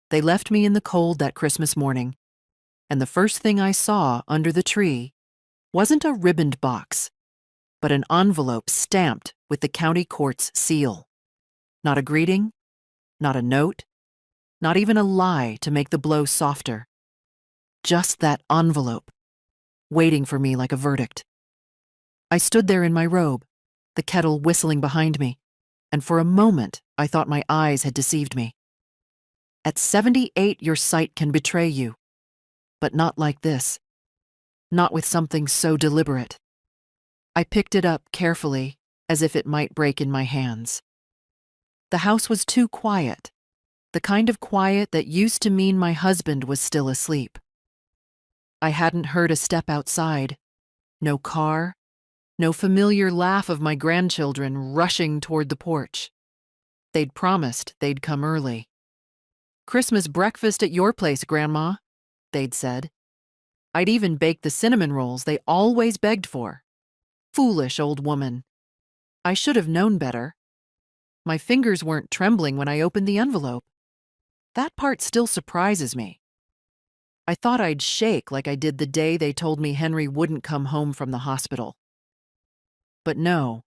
They left me in the cold that Christmas morning, and the first thing I saw under the tree wasn't a ribboned box, but an envelope stamped with the county court's seal. Not a greeting, not a note, not even a lie to make the blow softer. Just that envelope, waiting for me like a verdict. I stood there in my robe, the kettle whistling behind me, and for a moment I thought my eyes had deceived me. At 78, your sight can betray you, but not like this. Not with something so deliberate. I picked it up carefully, as if it might break in my hands. The house was too quiet, the kind of quiet that used to mean my husband was still asleep. I hadn't heard a step outside, no car, no familiar laugh of my grandchildren rushing toward the porch. They'd promised they'd come early. "Christmas breakfast at your place, Grandma," they'd said. I'd even baked the cinnamon rolls they always begged for. Foolish old woman. I should have known better. My fingers weren't trembling when I opened the envelope. That part still surprises me. I thought I'd shake like I did the day they told me Henry wouldn't come home from the hospital. But no.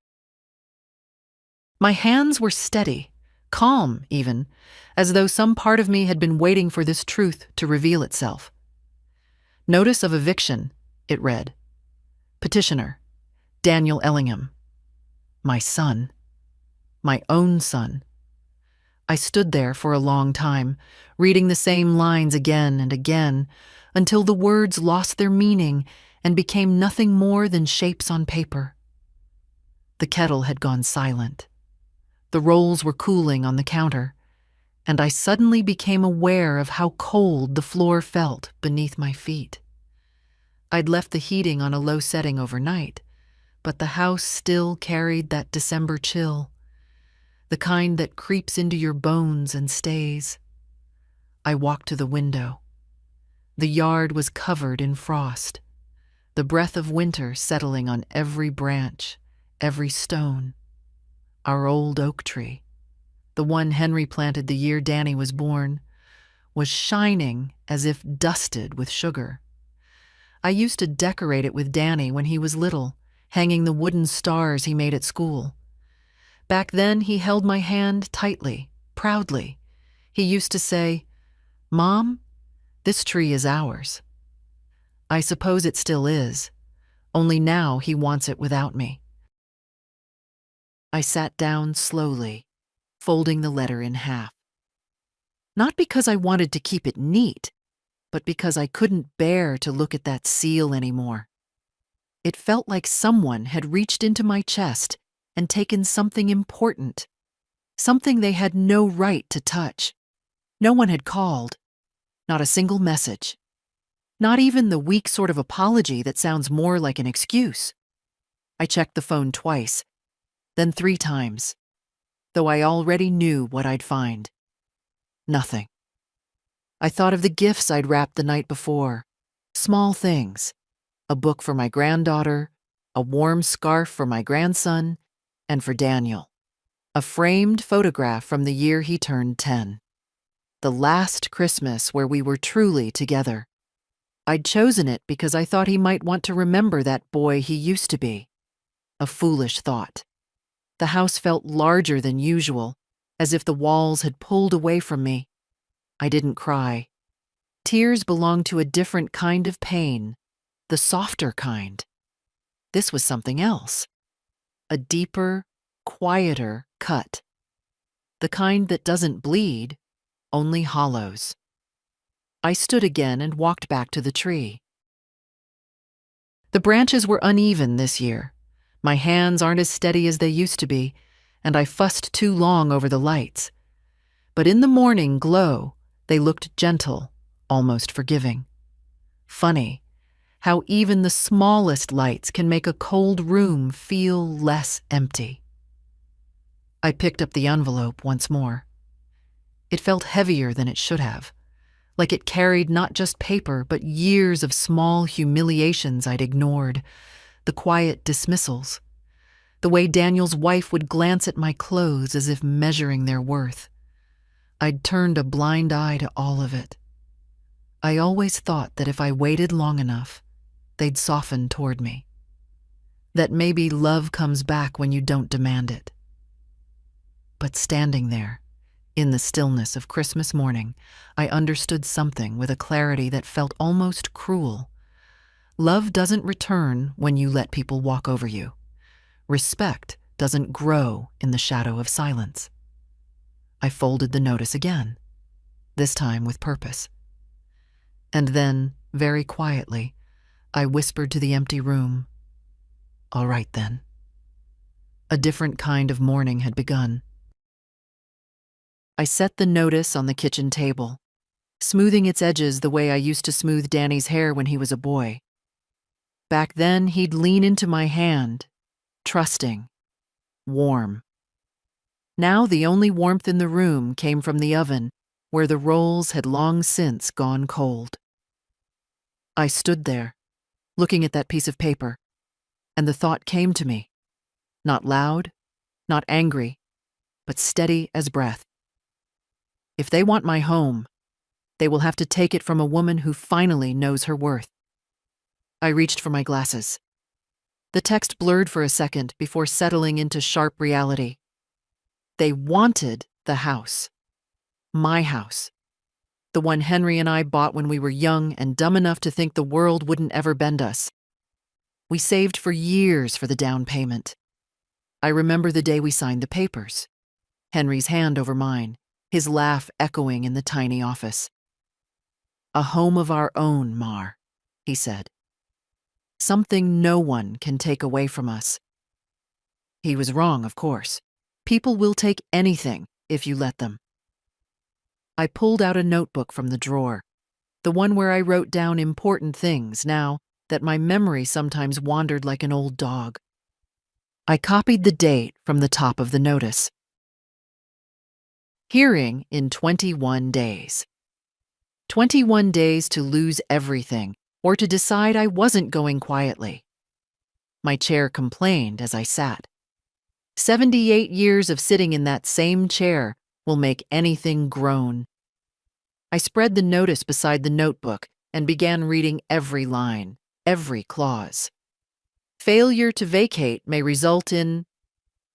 My hands were steady, calm even, as though some part of me had been waiting for this truth to reveal itself. Notice of eviction, it read. Petitioner, Daniel Ellingham. My son. My own son. I stood there for a long time, reading the same lines again and again, until the words lost their meaning and became nothing more than shapes on paper. The kettle had gone silent. The rolls were cooling on the counter, and I suddenly became aware of how cold the floor felt beneath my feet. I'd left the heating on a low setting overnight, but the house still carried that December chill, the kind that creeps into your bones and stays. I walked to the window. The yard was covered in frost, the breath of winter settling on every branch, every stone. Our old oak tree, the one Henry planted the year Danny was born, was shining as if dusted with sugar. I used to decorate it with Danny when he was little, hanging the wooden stars he made at school. Back then, he held my hand tightly, proudly. He used to say, "Mom, this tree is ours." I suppose it still is, only now he wants it without me. I sat down slowly, folding the letter in half. Not because I wanted to keep it neat, but because I couldn't bear to look at that seal anymore. It felt like someone had reached into my chest and taken something important, something they had no right to touch. No one had called, not a single message, not even the weak sort of apology that sounds more like an excuse. I checked the phone twice, then 3 times, though I already knew what I'd find. Nothing. I thought of the gifts I'd wrapped the night before, small things, a book for my granddaughter, a warm scarf for my grandson, and for Daniel, a framed photograph from the year he turned 10. The last Christmas where we were truly together. I'd chosen it because I thought he might want to remember that boy he used to be. A foolish thought. The house felt larger than usual, as if the walls had pulled away from me. I didn't cry. Tears belong to a different kind of pain, the softer kind. This was something else. A deeper, quieter cut. The kind that doesn't bleed, only hollows. I stood again and walked back to the tree. The branches were uneven this year. My hands aren't as steady as they used to be, and I fussed too long over the lights. But in the morning glow, they looked gentle, almost forgiving. Funny, how even the smallest lights can make a cold room feel less empty. I picked up the envelope once more. It felt heavier than it should have, like it carried not just paper, but years of small humiliations I'd ignored, the quiet dismissals, the way Daniel's wife would glance at my clothes as if measuring their worth. I'd turned a blind eye to all of it. I always thought that if I waited long enough, they'd soften toward me. That maybe love comes back when you don't demand it. But standing there, in the stillness of Christmas morning, I understood something with a clarity that felt almost cruel. Love doesn't return when you let people walk over you. Respect doesn't grow in the shadow of silence. I folded the notice again, this time with purpose. And then, very quietly, I whispered to the empty room, "All right then." A different kind of mourning had begun. I set the notice on the kitchen table, smoothing its edges the way I used to smooth Danny's hair when he was a boy. Back then, he'd lean into my hand, trusting, warm. Now the only warmth in the room came from the oven, where the rolls had long since gone cold. I stood there, looking at that piece of paper, and the thought came to me, not loud, not angry, but steady as breath. If they want my home, they will have to take it from a woman who finally knows her worth. I reached for my glasses. The text blurred for a second before settling into sharp reality. They wanted the house. My house. The one Henry and I bought when we were young and dumb enough to think the world wouldn't ever bend us. We saved for years for the down payment. I remember the day we signed the papers. Henry's hand over mine, his laugh echoing in the tiny office. "A home of our own, Mar," he said. "Something no one can take away from us." He was wrong, of course. People will take anything if you let them. I pulled out a notebook from the drawer, the one where I wrote down important things now that my memory sometimes wandered like an old dog. I copied the date from the top of the notice. Hearing in 21 days. 21 days to lose everything, or to decide I wasn't going quietly. My chair complained as I sat. 78 years of sitting in that same chair will make anything groan. I spread the notice beside the notebook and began reading every line, every clause. Failure to vacate may result in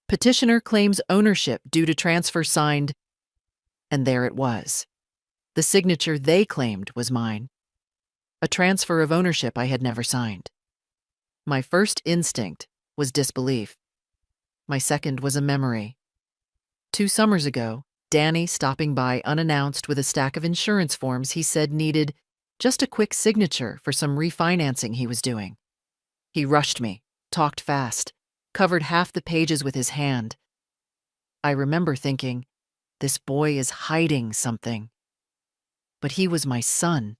petitioner claims ownership due to transfer signed, and there it was. The signature they claimed was mine. A transfer of ownership I had never signed. My first instinct was disbelief. My second was a memory. 2 summers ago, Danny stopping by unannounced with a stack of insurance forms he said needed just a quick signature for some refinancing he was doing. He rushed me, talked fast, covered half the pages with his hand. I remember thinking, this boy is hiding something. But he was my son,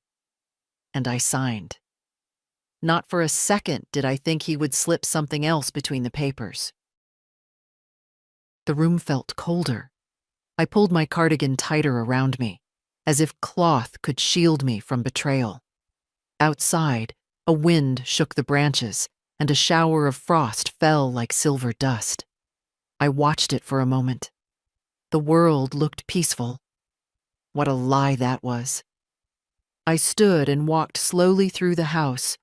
and I signed. Not for a second did I think he would slip something else between the papers. The room felt colder. I pulled my cardigan tighter around me, as if cloth could shield me from betrayal. Outside, a wind shook the branches, and a shower of frost fell like silver dust. I watched it for a moment. The world looked peaceful. What a lie that was. I stood and walked slowly through the house,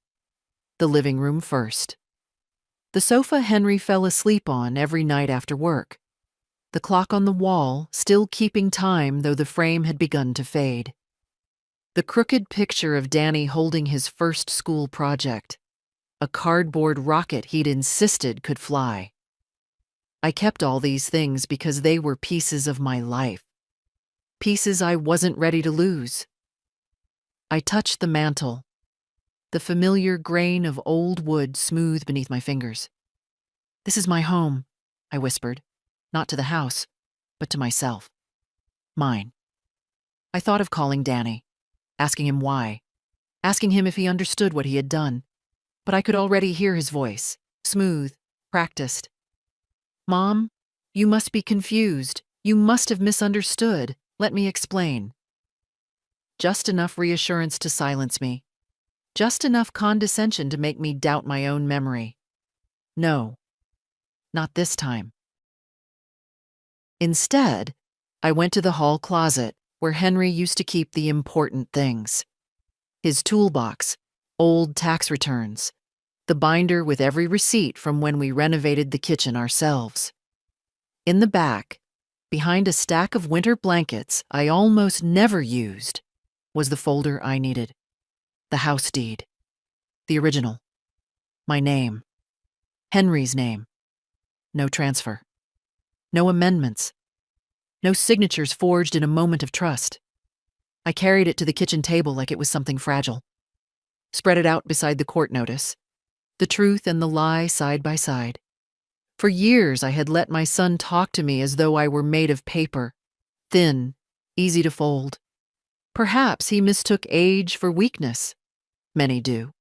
the living room first. The sofa Henry fell asleep on every night after work. The clock on the wall still keeping time though the frame had begun to fade. The crooked picture of Danny holding his first school project, a cardboard rocket he'd insisted could fly. I kept all these things because they were pieces of my life, pieces I wasn't ready to lose. I touched the mantel, the familiar grain of old wood smooth beneath my fingers. "This is my home," I whispered. Not to the house, but to myself. Mine. I thought of calling Danny, asking him why, asking him if he understood what he had done, but I could already hear his voice, smooth, practiced. "Mom, you must be confused. You must have misunderstood. Let me explain." Just enough reassurance to silence me, just enough condescension to make me doubt my own memory. No, not this time. Instead, I went to the hall closet, where Henry used to keep the important things. His toolbox, old tax returns, the binder with every receipt from when we renovated the kitchen ourselves. In the back, behind a stack of winter blankets I almost never used, was the folder I needed. The house deed. The original. My name. Henry's name. No transfer. No amendments. No signatures forged in a moment of trust. I carried it to the kitchen table like it was something fragile. Spread it out beside the court notice. The truth and the lie side by side. For years I had let my son talk to me as though I were made of paper, thin, easy to fold. Perhaps he mistook age for weakness. Many do.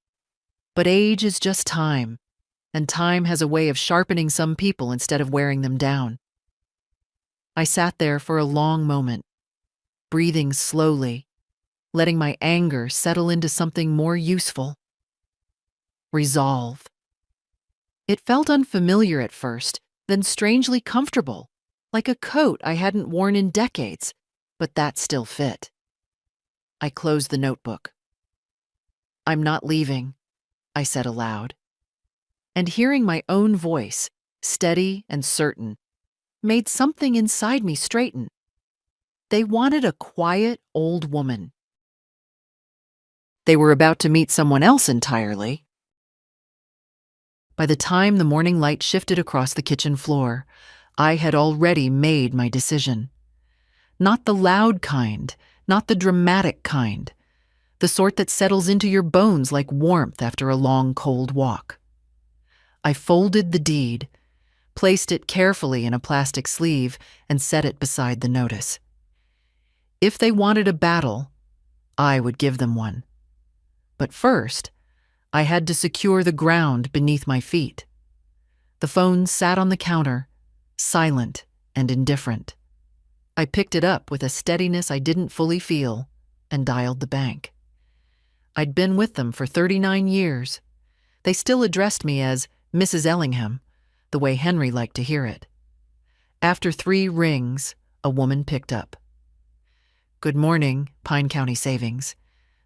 But age is just time, and time has a way of sharpening some people instead of wearing them down. I sat there for a long moment, breathing slowly, letting my anger settle into something more useful. Resolve. It felt unfamiliar at first, then strangely comfortable, like a coat I hadn't worn in decades, but that still fit. I closed the notebook. "I'm not leaving," I said aloud. And hearing my own voice, steady and certain, made something inside me straighten. They wanted a quiet old woman. They were about to meet someone else entirely. By the time the morning light shifted across the kitchen floor, I had already made my decision. Not the loud kind, not the dramatic kind, the sort that settles into your bones like warmth after a long, cold walk. I folded the deed, placed it carefully in a plastic sleeve, and set it beside the notice. If they wanted a battle, I would give them one. But first, I had to secure the ground beneath my feet. The phone sat on the counter, silent and indifferent. I picked it up with a steadiness I didn't fully feel and dialed the bank. I'd been with them for 39 years. They still addressed me as Mrs. Ellingham, the way Henry liked to hear it. After 3 rings, a woman picked up. "Good morning, Pine County Savings.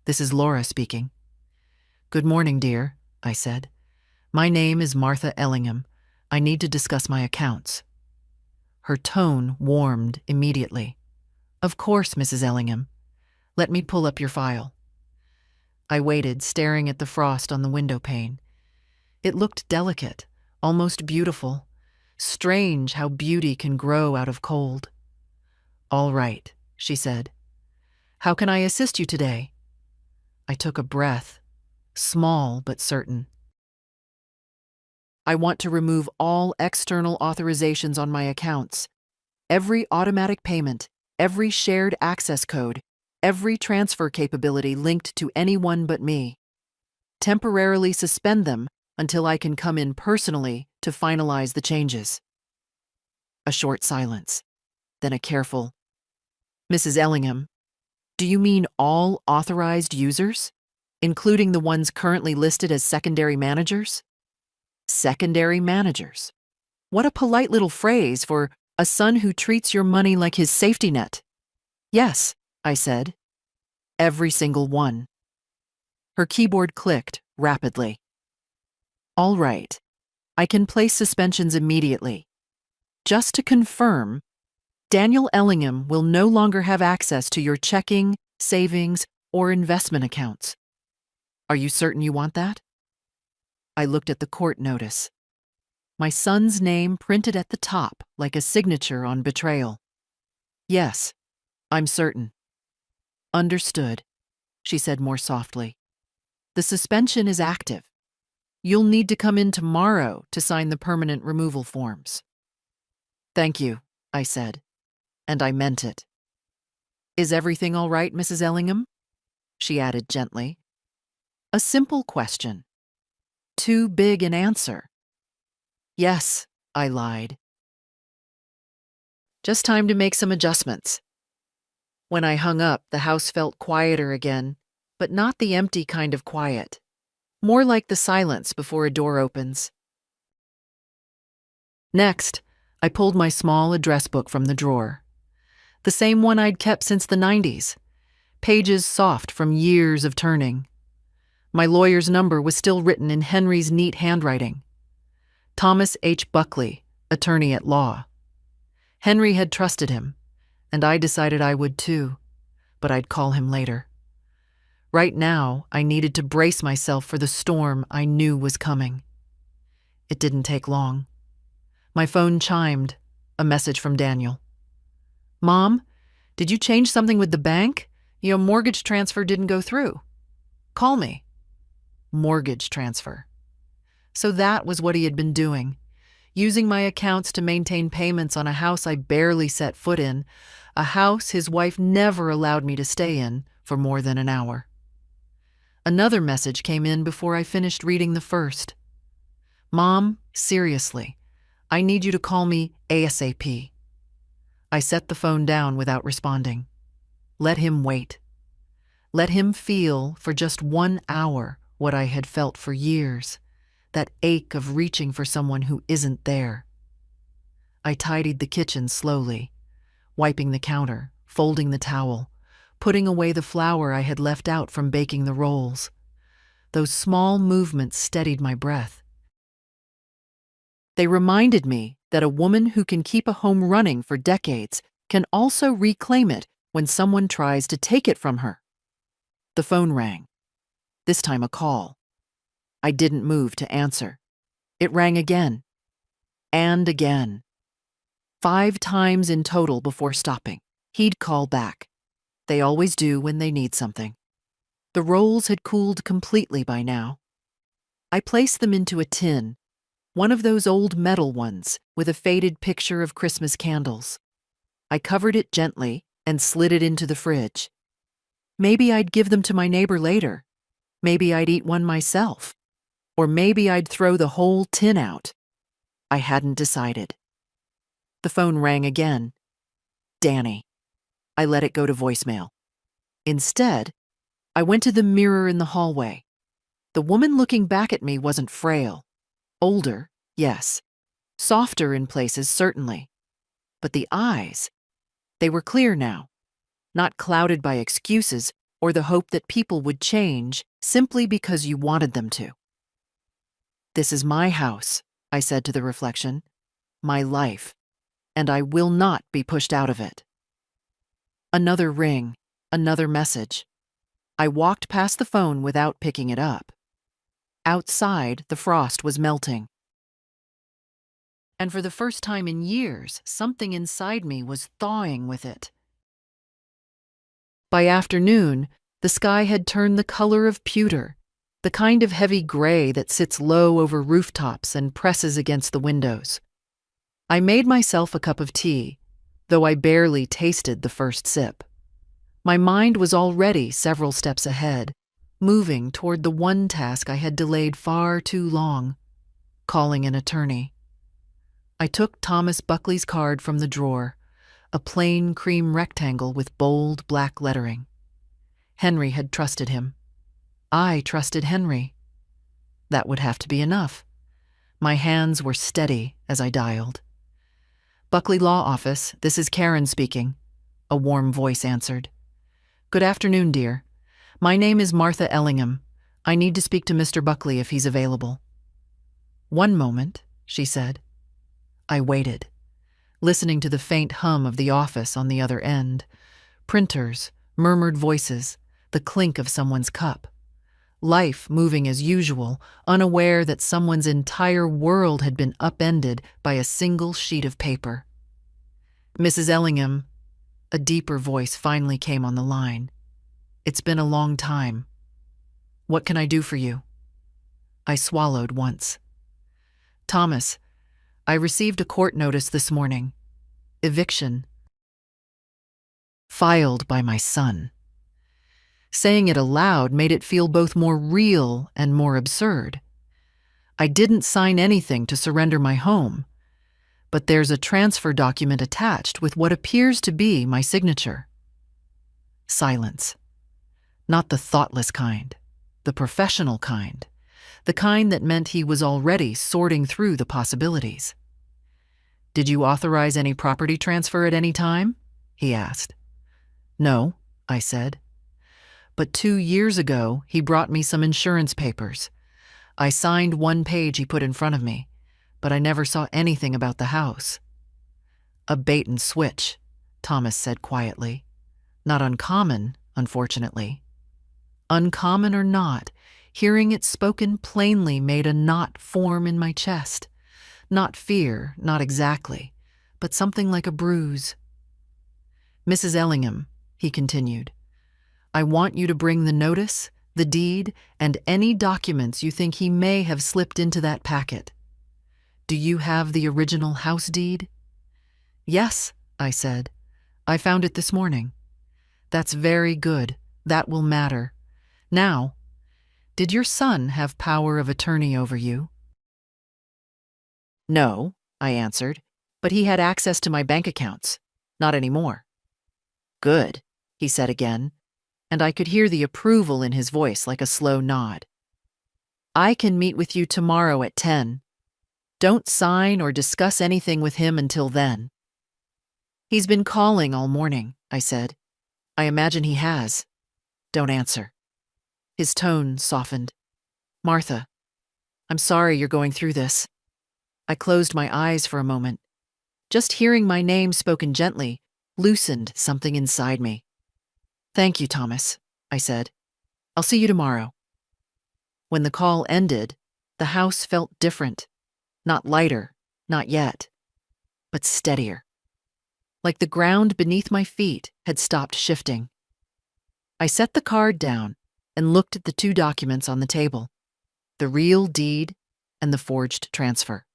This is Laura speaking." "Good morning, dear," I said. "My name is Martha Ellingham. I need to discuss my accounts." Her tone warmed immediately. "Of course, Mrs. Ellingham. Let me pull up your file." I waited, staring at the frost on the window pane. It looked delicate, almost beautiful. Strange how beauty can grow out of cold. "All right," she said. "How can I assist you today?" I took a breath, small but certain. "I want to remove all external authorizations on my accounts. Every automatic payment, every shared access code, every transfer capability linked to anyone but me. Temporarily suspend them until I can come in personally to finalize the changes." A short silence, then a careful, "Mrs. Ellingham, do you mean all authorized users, including the ones currently listed as secondary managers?" Secondary managers. What a polite little phrase for a son who treats your money like his safety net. "Yes," I said. "Every single one." Her keyboard clicked rapidly. "All right. I can place suspensions immediately. Just to confirm, Daniel Ellingham will no longer have access to your checking, savings, or investment accounts. Are you certain you want that?" I looked at the court notice. My son's name printed at the top like a signature on betrayal. "Yes, I'm certain." "Understood," she said more softly. "The suspension is active. You'll need to come in tomorrow to sign the permanent removal forms." "Thank you," I said, and I meant it. "Is everything all right, Mrs. Ellingham?" she added gently. A simple question. Too big an answer. "Yes," I lied. "Just time to make some adjustments." When I hung up, the house felt quieter again, but not the empty kind of quiet. More like the silence before a door opens. Next, I pulled my small address book from the drawer. The same one I'd kept since the 90s, pages soft from years of turning. My lawyer's number was still written in Henry's neat handwriting. Thomas H. Buckley, attorney at law. Henry had trusted him, and I decided I would too, but I'd call him later. Right now, I needed to brace myself for the storm I knew was coming. It didn't take long. My phone chimed, a message from Daniel. "Mom, did you change something with the bank? Your mortgage transfer didn't go through. Call me." Mortgage transfer. So that was what he had been doing, using my accounts to maintain payments on a house I barely set foot in, a house his wife never allowed me to stay in for more than an hour. Another message came in before I finished reading the first. "Mom, seriously, I need you to call me ASAP." I set the phone down without responding. Let him wait. Let him feel for just 1 hour what I had felt for years, that ache of reaching for someone who isn't there. I tidied the kitchen slowly, wiping the counter, folding the towel, putting away the flour I had left out from baking the rolls. Those small movements steadied my breath. They reminded me that a woman who can keep a home running for decades can also reclaim it when someone tries to take it from her. The phone rang. This time a call. I didn't move to answer. It rang again. And again. 5 times in total before stopping. He'd call back. They always do when they need something. The rolls had cooled completely by now. I placed them into a tin, one of those old metal ones with a faded picture of Christmas candles. I covered it gently and slid it into the fridge. Maybe I'd give them to my neighbor later. Maybe I'd eat one myself. Or maybe I'd throw the whole tin out. I hadn't decided. The phone rang again. Danny. I let it go to voicemail. Instead, I went to the mirror in the hallway. The woman looking back at me wasn't frail. Older, yes. Softer in places, certainly. But the eyes, they were clear now, not clouded by excuses or the hope that people would change simply because you wanted them to. "This is my house," I said to the reflection, "my life, and I will not be pushed out of it." Another ring, another message. I walked past the phone without picking it up. Outside, the frost was melting. And for the first time in years, something inside me was thawing with it. By afternoon, the sky had turned the color of pewter, the kind of heavy gray that sits low over rooftops and presses against the windows. I made myself a cup of tea, though I barely tasted the first sip. My mind was already several steps ahead, moving toward the one task I had delayed far too long, calling an attorney. I took Thomas Buckley's card from the drawer, a plain cream rectangle with bold black lettering. Henry had trusted him. I trusted Henry. That would have to be enough. My hands were steady as I dialed. "Buckley Law Office, this is Karen speaking," a warm voice answered. "Good afternoon, dear. My name is Martha Ellingham. I need to speak to Mr. Buckley if he's available." "One moment," she said. I waited, listening to the faint hum of the office on the other end. Printers, murmured voices, the clink of someone's cup. Life moving as usual, unaware that someone's entire world had been upended by a single sheet of paper. "Mrs. Ellingham," a deeper voice finally came on the line. "It's been a long time. What can I do for you?" I swallowed once. "Thomas, I received a court notice this morning. Eviction. Filed by my son." Saying it aloud made it feel both more real and more absurd. I didn't sign anything to surrender my home, but there's a transfer document attached with what appears to be my signature. Silence. Not the thoughtless kind, the professional kind, the kind that meant he was already sorting through the possibilities. "Did you authorize any property transfer at any time?" he asked. No, I said. But 2 years ago, he brought me some insurance papers. I signed one page he put in front of me, but I never saw anything about the house. A bait and switch, Thomas said quietly. Not uncommon, unfortunately. Uncommon or not, hearing it spoken plainly made a knot form in my chest. Not fear, not exactly, but something like a bruise. Mrs. Ellingham, he continued, I want you to bring the notice, the deed, and any documents you think he may have slipped into that packet. Do you have the original house deed? Yes, I said. I found it this morning. That's very good. That will matter. Now, did your son have power of attorney over you? No, I answered, but he had access to my bank accounts. Not anymore. Good, he said again, and I could hear the approval in his voice like a slow nod. I can meet with you tomorrow at 10. Don't sign or discuss anything with him until then. He's been calling all morning, I said. I imagine he has. Don't answer. His tone softened. Martha, I'm sorry you're going through this. I closed my eyes for a moment. Just hearing my name spoken gently loosened something inside me. Thank you, Thomas, I said. I'll see you tomorrow. When the call ended, the house felt different. Not lighter, not yet, but steadier. Like the ground beneath my feet had stopped shifting. I set the card down and looked at the two documents on the table, the real deed and the forged transfer.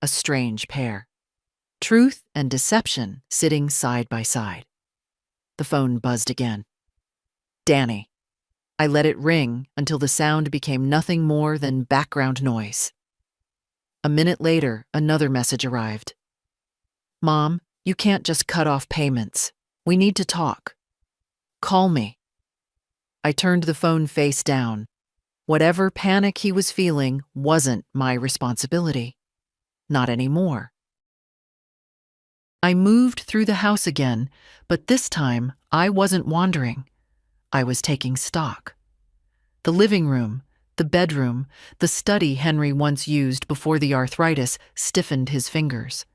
A strange pair. Truth and deception sitting side by side. The phone buzzed again. Danny. I let it ring until the sound became nothing more than background noise. A minute later, another message arrived. Mom, you can't just cut off payments. We need to talk. Call me. I turned the phone face down. Whatever panic he was feeling wasn't my responsibility. Not anymore. I moved through the house again, but this time I wasn't wandering. I was taking stock. The living room, the bedroom, the study Henry once used before the arthritis stiffened his fingers.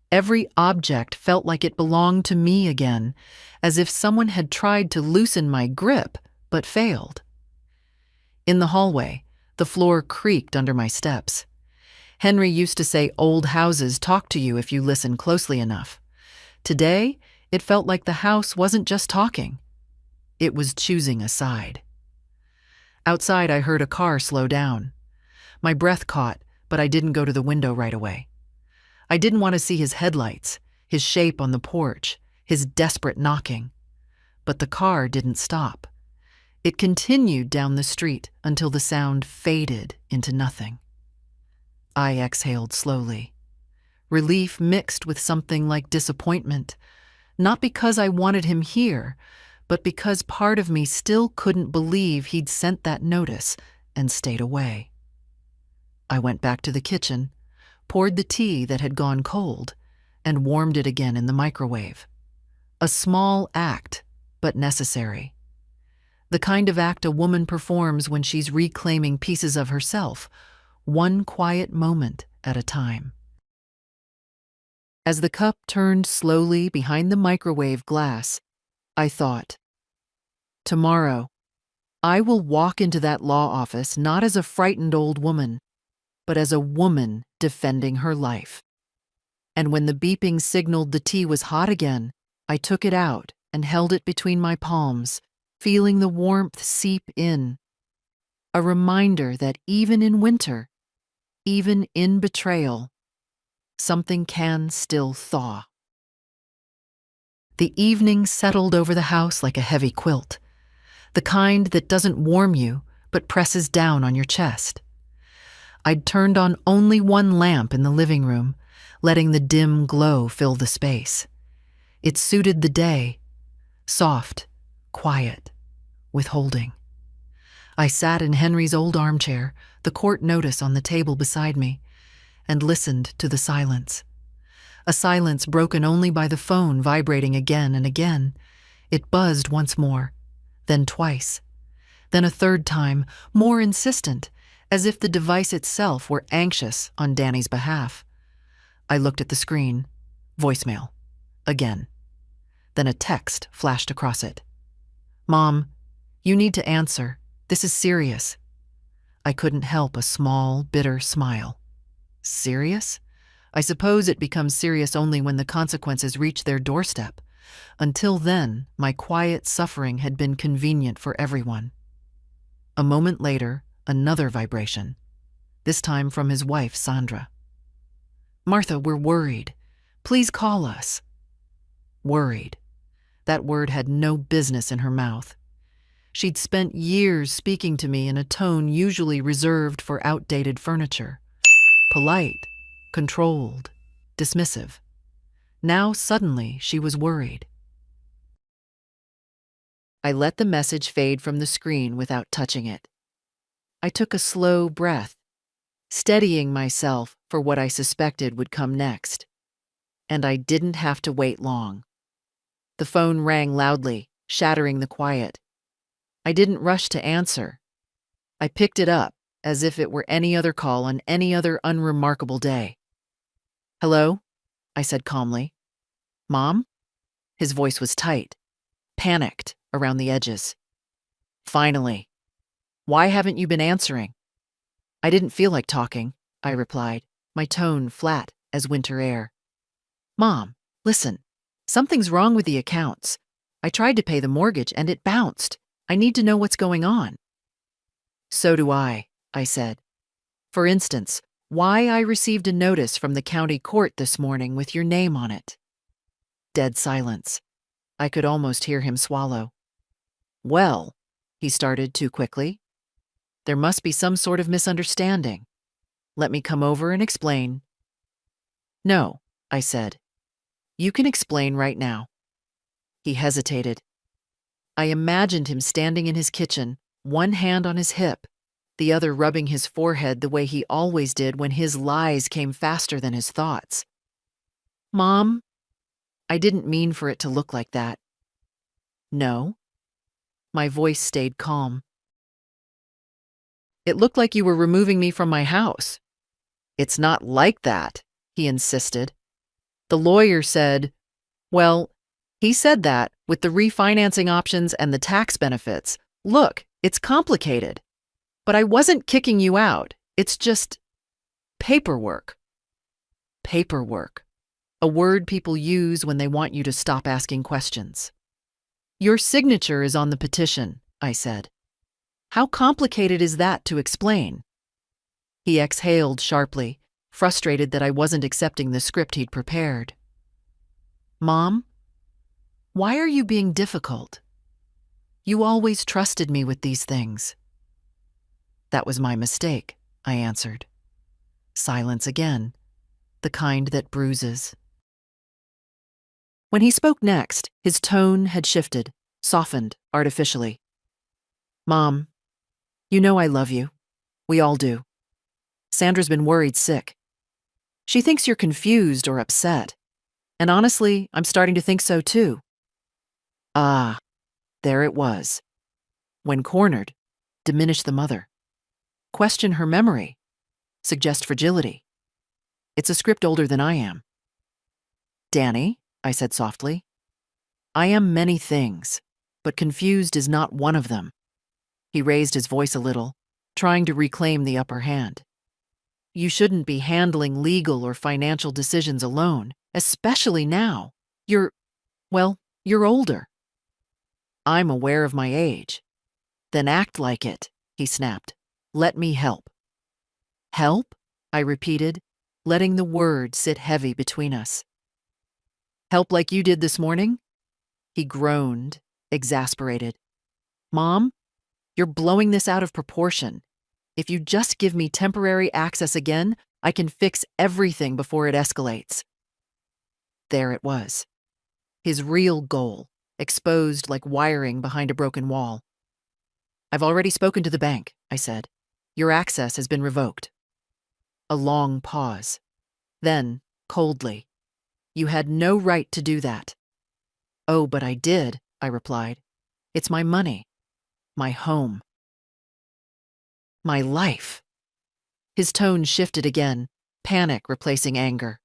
Every object felt like it belonged to me again, as if someone had tried to loosen my grip, but failed. In the hallway, the floor creaked under my steps. Henry used to say old houses talk to you if you listen closely enough. Today, it felt like the house wasn't just talking. It was choosing a side. Outside, I heard a car slow down. My breath caught, but I didn't go to the window right away. I didn't want to see his headlights, his shape on the porch, his desperate knocking. But the car didn't stop. It continued down the street until the sound faded into nothing. I exhaled slowly. Relief mixed with something like disappointment, not because I wanted him here, but because part of me still couldn't believe he'd sent that notice and stayed away. I went back to the kitchen, poured the tea that had gone cold, and warmed it again in the microwave. A small act, but necessary. The kind of act a woman performs when she's reclaiming pieces of herself, one quiet moment at a time. As the cup turned slowly behind the microwave glass, I thought, tomorrow, I will walk into that law office not as a frightened old woman, but as a woman defending her life. And when the beeping signaled the tea was hot again, I took it out and held it between my palms, feeling the warmth seep in. A reminder that even in winter, even in betrayal, something can still thaw. The evening settled over the house like a heavy quilt, the kind that doesn't warm you but presses down on your chest. I'd turned on only one lamp in the living room, letting the dim glow fill the space. It suited the day, soft, quiet, withholding. I sat in Henry's old armchair, the court notice on the table beside me, and listened to the silence. A silence broken only by the phone vibrating again and again. It buzzed once more, then twice, then a third time, more insistent, as if the device itself were anxious on Danny's behalf. I looked at the screen. Voicemail. Again. Then a text flashed across it. "Mom, you need to answer. This is serious." I couldn't help a small, bitter smile. Serious? I suppose it becomes serious only when the consequences reach their doorstep. Until then, my quiet suffering had been convenient for everyone. A moment later, another vibration, this time from his wife, Sandra. "Martha, we're worried. Please call us." Worried. That word had no business in her mouth. She'd spent years speaking to me in a tone usually reserved for outdated furniture. Polite, controlled, dismissive. Now suddenly she was worried. I let the message fade from the screen without touching it. I took a slow breath, steadying myself for what I suspected would come next. And I didn't have to wait long. The phone rang loudly, shattering the quiet. I didn't rush to answer. I picked it up as if it were any other call on any other unremarkable day. "Hello?" I said calmly. "Mom?" His voice was tight, panicked around the edges. "Finally. Why haven't you been answering?" "I didn't feel like talking," I replied, my tone flat as winter air. "Mom, listen. Something's wrong with the accounts. I tried to pay the mortgage and it bounced. I need to know what's going on." "So do I said. "For instance, why I received a notice from the county court this morning with your name on it." Dead silence. I could almost hear him swallow. "Well," he started too quickly. "There must be some sort of misunderstanding. Let me come over and explain." "No," I said. "You can explain right now." He hesitated. I imagined him standing in his kitchen, one hand on his hip, the other rubbing his forehead the way he always did when his lies came faster than his thoughts. "Mom, I didn't mean for it to look like that." "No?" My voice stayed calm. "It looked like you were removing me from my house." "It's not like that," he insisted. "The lawyer said, well, he said that with the refinancing options and the tax benefits. Look, it's complicated. But I wasn't kicking you out. It's just paperwork." Paperwork. A word people use when they want you to stop asking questions. "Your signature is on the petition," I said. "How complicated is that to explain?" He exhaled sharply, frustrated that I wasn't accepting the script he'd prepared. "Mom, why are you being difficult? You always trusted me with these things." "That was my mistake," I answered. Silence again, the kind that bruises. When he spoke next, his tone had shifted, softened artificially. "Mom, you know I love you. We all do. Sandra's been worried sick. She thinks you're confused or upset. And honestly, I'm starting to think so too." Ah, there it was. When cornered, diminish the mother. Question her memory. Suggest fragility. It's a script older than I am. "Danny," I said softly, "I am many things, but confused is not one of them." He raised his voice a little, trying to reclaim the upper hand. "You shouldn't be handling legal or financial decisions alone, especially now. You're older." "I'm aware of my age." "Then act like it," he snapped. "Let me help." "Help?" I repeated, letting the word sit heavy between us. "Help like you did this morning?" He groaned, exasperated. "Mom, you're blowing this out of proportion. If you just give me temporary access again, I can fix everything before it escalates." There it was. His real goal, exposed like wiring behind a broken wall. "I've already spoken to the bank," I said. "Your access has been revoked." A long pause. Then, coldly, You had no right to do that. Oh, but I did, I replied. It's my money, my home, my life. His tone shifted again, panic replacing anger.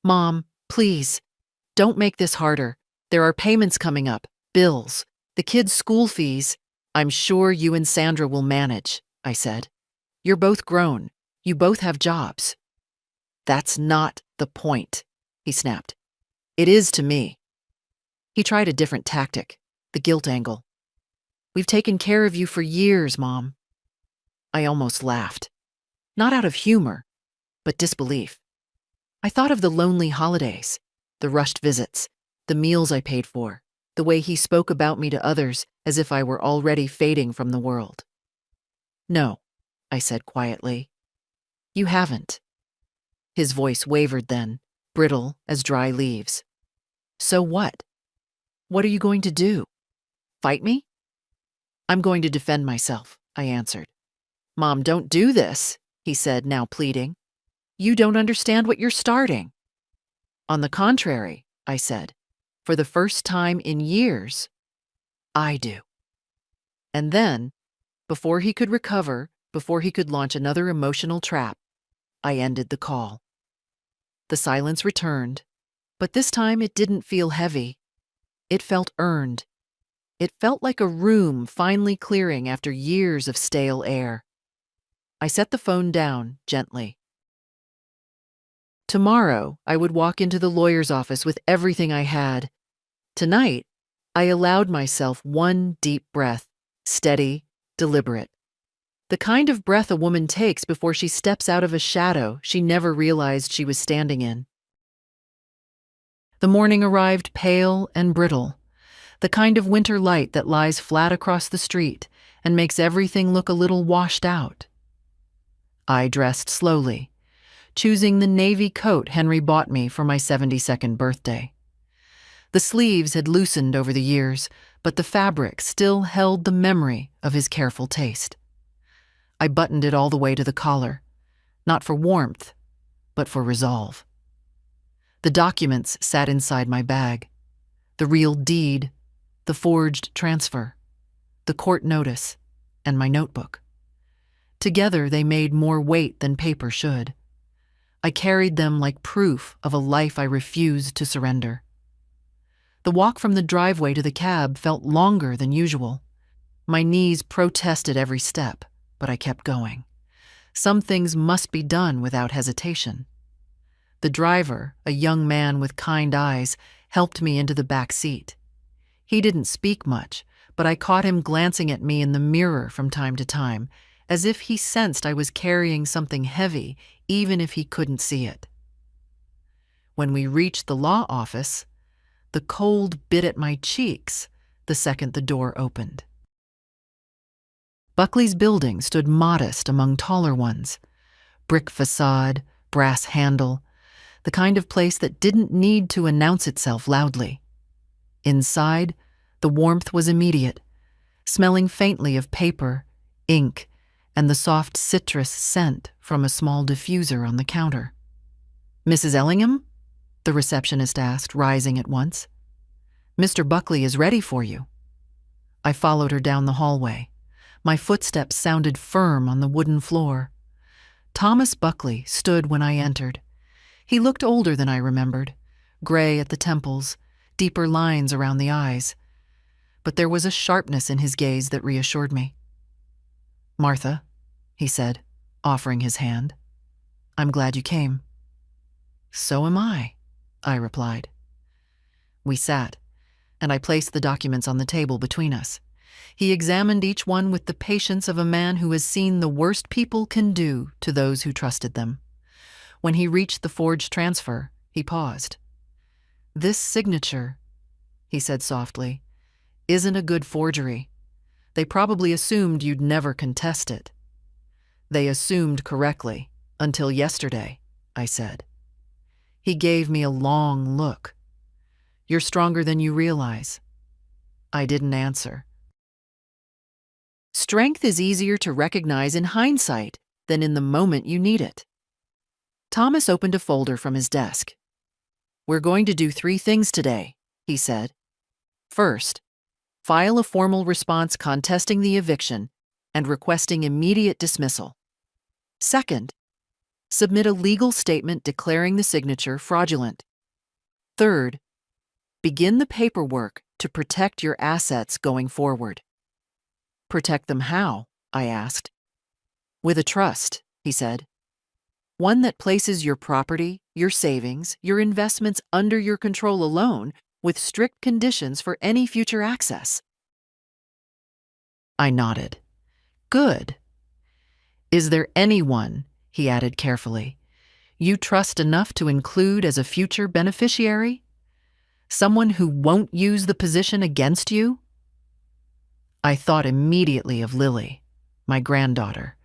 Mom, please, don't make this harder. There are payments coming up, bills, the kids' school fees. I'm sure you and Sandra will manage, I said. You're both grown. You both have jobs. That's not the point, he snapped. It is to me. He tried a different tactic, the guilt angle. We've taken care of you for years, Mom. I almost laughed. Not out of humor, but disbelief. I thought of the lonely holidays, the rushed visits, the meals I paid for, the way he spoke about me to others as if I were already fading from the world. No, I said quietly. You haven't. His voice wavered then, brittle as dry leaves. So what? What are you going to do? Fight me? I'm going to defend myself, I answered. Mom, don't do this, he said, now pleading. You don't understand what you're starting. On the contrary, I said, for the first time in years, I do. And then, before he could recover, before he could launch another emotional trap, I ended the call. The silence returned, but this time it didn't feel heavy. It felt earned. It felt like a room finally clearing after years of stale air. I set the phone down gently. Tomorrow, I would walk into the lawyer's office with everything I had. Tonight, I allowed myself one deep breath, steady, deliberate. The kind of breath a woman takes before she steps out of a shadow she never realized she was standing in. The morning arrived pale and brittle, the kind of winter light that lies flat across the street and makes everything look a little washed out. I dressed slowly, choosing the navy coat Henry bought me for my 72nd birthday. The sleeves had loosened over the years, but the fabric still held the memory of his careful taste. I buttoned it all the way to the collar, not for warmth, but for resolve. The documents sat inside my bag. The real deed, the forged transfer, the court notice, and my notebook. Together they made more weight than paper should. I carried them like proof of a life I refused to surrender. The walk from the driveway to the cab felt longer than usual. My knees protested every step, but I kept going. Some things must be done without hesitation. The driver, a young man with kind eyes, helped me into the back seat. He didn't speak much, but I caught him glancing at me in the mirror from time to time, as if he sensed I was carrying something heavy, even if he couldn't see it. When we reached the law office, the cold bit at my cheeks the second the door opened. Buckley's building stood modest among taller ones. Brick facade, brass handle, the kind of place that didn't need to announce itself loudly. Inside, the warmth was immediate, smelling faintly of paper, ink, and the soft citrus scent from a small diffuser on the counter. Mrs. Ellingham? The receptionist asked, rising at once. Mr. Buckley is ready for you. I followed her down the hallway. My footsteps sounded firm on the wooden floor. Thomas Buckley stood when I entered. He looked older than I remembered, gray at the temples, deeper lines around the eyes. But there was a sharpness in his gaze that reassured me. Martha, he said, offering his hand. I'm glad you came. So am I replied. We sat, and I placed the documents on the table between us. He examined each one with the patience of a man who has seen the worst people can do to those who trusted them. When he reached the forged transfer, he paused. This signature, he said softly, isn't a good forgery. They probably assumed you'd never contest it. They assumed correctly, until yesterday, I said. He gave me a long look. You're stronger than you realize. I didn't answer. Strength is easier to recognize in hindsight than in the moment you need it. Thomas opened a folder from his desk. "We're going to do 3 things today," he said. "First, file a formal response contesting the eviction and requesting immediate dismissal. Second, submit a legal statement declaring the signature fraudulent. Third, begin the paperwork to protect your assets going forward." "Protect them how?" I asked. "With a trust," he said. "One that places your property, your savings, your investments under your control alone, with strict conditions for any future access." I nodded. "Good. Is there anyone," he added carefully, "you trust enough to include as a future beneficiary? Someone who won't use the position against you?" I thought immediately of Lily, my granddaughter,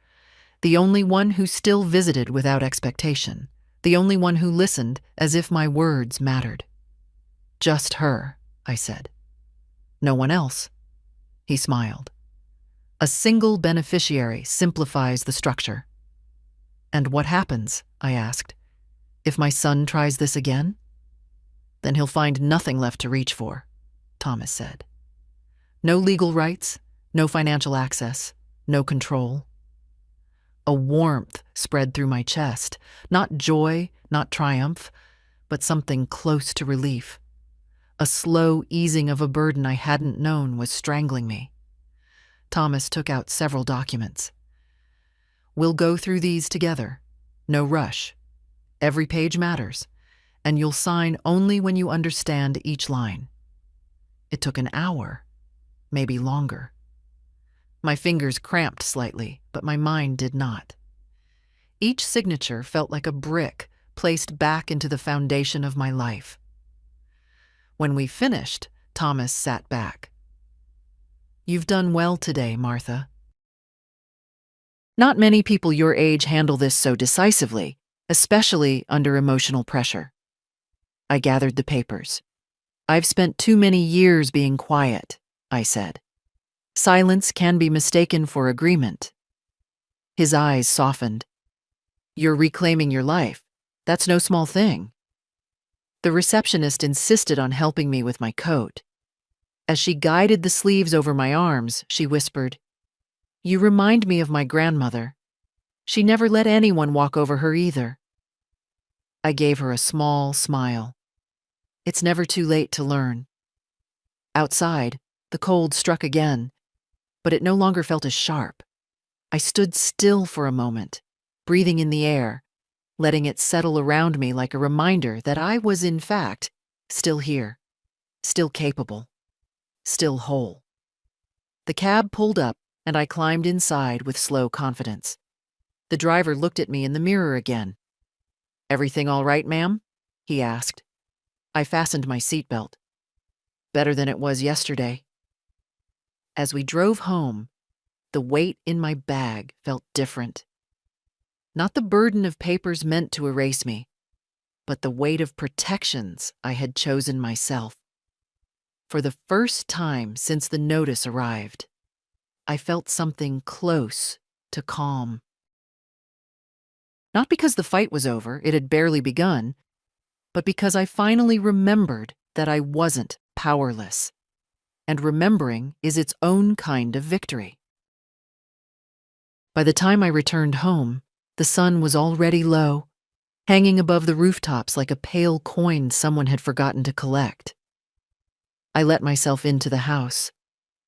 the only one who still visited without expectation, the only one who listened as if my words mattered. "Just her," I said. "No one else?" He smiled. "A single beneficiary simplifies the structure." "And what happens," I asked, "if my son tries this again?" "Then he'll find nothing left to reach for," Thomas said. "No legal rights, no financial access, no control." A warmth spread through my chest, not joy, not triumph, but something close to relief. A slow easing of a burden I hadn't known was strangling me. Thomas took out several documents. "We'll go through these together. No rush. Every page matters, and you'll sign only when you understand each line." It took an hour, maybe longer. My fingers cramped slightly, but my mind did not. Each signature felt like a brick placed back into the foundation of my life. When we finished, Thomas sat back. "You've done well today, Martha. Not many people your age handle this so decisively, especially under emotional pressure." I gathered the papers. "I've spent too many years being quiet," I said. "Silence can be mistaken for agreement." His eyes softened. "You're reclaiming your life. That's no small thing." The receptionist insisted on helping me with my coat. As she guided the sleeves over my arms, she whispered, "You remind me of my grandmother. She never let anyone walk over her either." I gave her a small smile. It's never too late to learn. Outside, the cold struck again, but it no longer felt as sharp. I stood still for a moment, breathing in the air, letting it settle around me like a reminder that I was, in fact, still here, still capable, still whole. The cab pulled up, and I climbed inside with slow confidence. The driver looked at me in the mirror again. "Everything all right, ma'am?" he asked. I fastened my seatbelt. "Better than it was yesterday." As we drove home, the weight in my bag felt different. Not the burden of papers meant to erase me, but the weight of protections I had chosen myself. For the first time since the notice arrived, I felt something close to calm. Not because the fight was over, it had barely begun, but because I finally remembered that I wasn't powerless. And remembering is its own kind of victory. By the time I returned home, the sun was already low, hanging above the rooftops like a pale coin someone had forgotten to collect. I let myself into the house,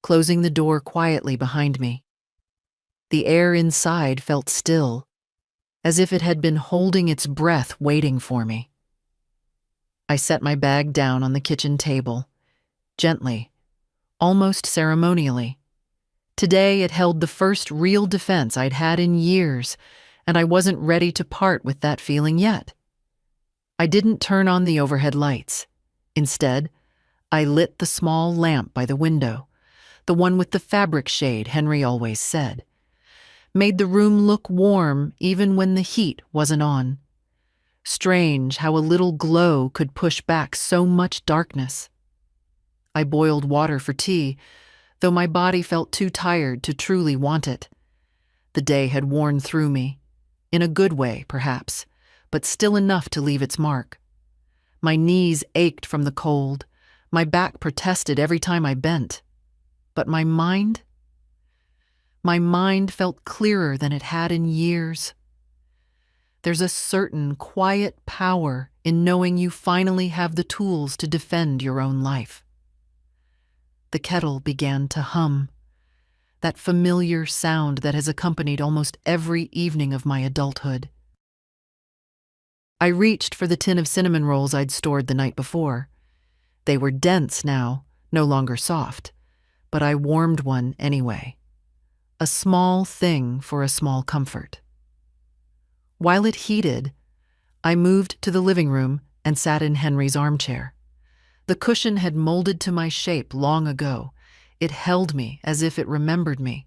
closing the door quietly behind me. The air inside felt still, as if it had been holding its breath waiting for me. I set my bag down on the kitchen table, gently, almost ceremonially. Today it held the first real defense I'd had in years, and I wasn't ready to part with that feeling yet. I didn't turn on the overhead lights. Instead, I lit the small lamp by the window, the one with the fabric shade Henry always said. Made the room look warm even when the heat wasn't on. Strange how a little glow could push back so much darkness. I boiled water for tea, though my body felt too tired to truly want it. The day had worn through me, in a good way, perhaps, but still enough to leave its mark. My knees ached from the cold. My back protested every time I bent. But my mind felt clearer than it had in years. There's a certain quiet power in knowing you finally have the tools to defend your own life. The kettle began to hum, that familiar sound that has accompanied almost every evening of my adulthood. I reached for the tin of cinnamon rolls I'd stored the night before. They were dense now, no longer soft, but I warmed one anyway. A small thing for a small comfort. While it heated, I moved to the living room and sat in Henry's armchair. The cushion had molded to my shape long ago. It held me as if it remembered me.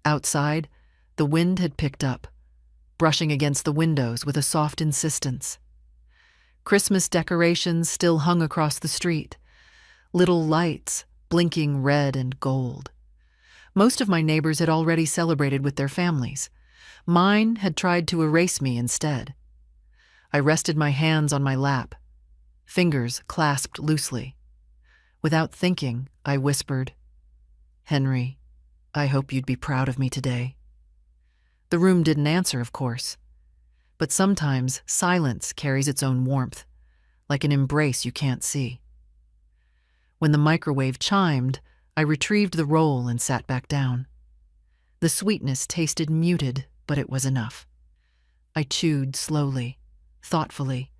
Outside, the wind had picked up, brushing against the windows with a soft insistence. Christmas decorations still hung across the street, little lights blinking red and gold. Most of my neighbors had already celebrated with their families. Mine had tried to erase me instead. I rested my hands on my lap, fingers clasped loosely. Without thinking, I whispered, "Henry, I hope you'd be proud of me today." The room didn't answer, of course, but sometimes silence carries its own warmth, like an embrace you can't see. When the microwave chimed, I retrieved the roll and sat back down. The sweetness tasted muted, but it was enough. I chewed slowly, thoughtfully,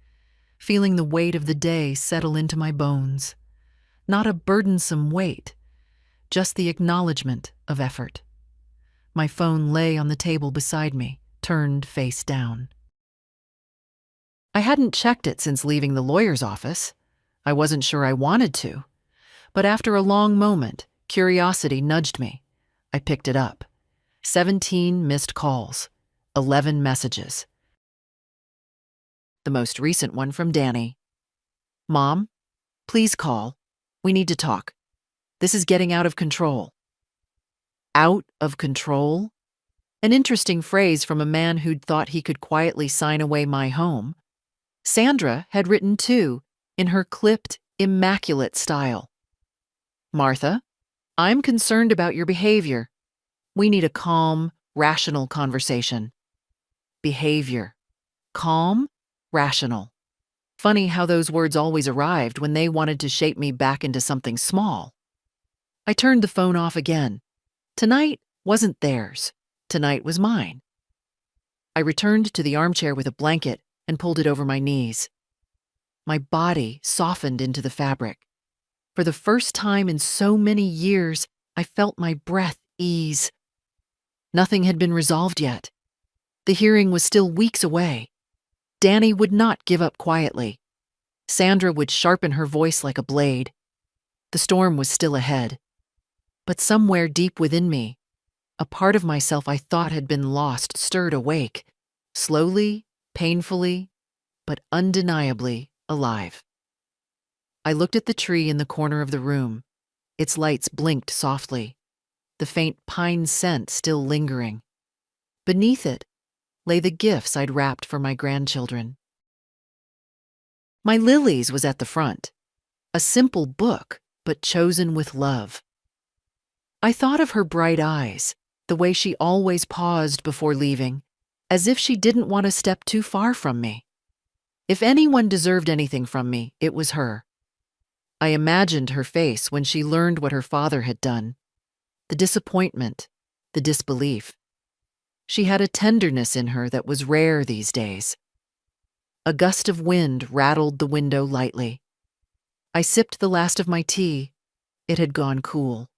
feeling the weight of the day settle into my bones. Not a burdensome weight, just the acknowledgement of effort. My phone lay on the table beside me, turned face down. I hadn't checked it since leaving the lawyer's office. I wasn't sure I wanted to. But after a long moment, curiosity nudged me. I picked it up. 17 missed calls, 11 messages. The most recent one from Danny. "Mom, please call. We need to talk. This is getting out of control." Out of control? An interesting phrase from a man who'd thought he could quietly sign away my home. Sandra had written too, in her clipped, immaculate style. "Martha, I'm concerned about your behavior. We need a calm, rational conversation." Behavior. Calm, rational. Funny how those words always arrived when they wanted to shape me back into something small. I turned the phone off again. Tonight wasn't theirs. Tonight was mine. I returned to the armchair with a blanket and pulled it over my knees. My body softened into the fabric. For the first time in so many years, I felt my breath ease. Nothing had been resolved yet. The hearing was still weeks away. Danny would not give up quietly. Sandra would sharpen her voice like a blade. The storm was still ahead. But somewhere deep within me, a part of myself I thought had been lost stirred awake, slowly, painfully, but undeniably alive. I looked at the tree in the corner of the room. Its lights blinked softly, the faint pine scent still lingering. Beneath it lay the gifts I'd wrapped for my grandchildren. My Lily's was at the front, a simple book, but chosen with love. I thought of her bright eyes, the way she always paused before leaving, as if she didn't want to step too far from me. If anyone deserved anything from me, it was her. I imagined her face when she learned what her father had done. The disappointment, the disbelief. She had a tenderness in her that was rare these days. A gust of wind rattled the window lightly. I sipped the last of my tea. It had gone cool.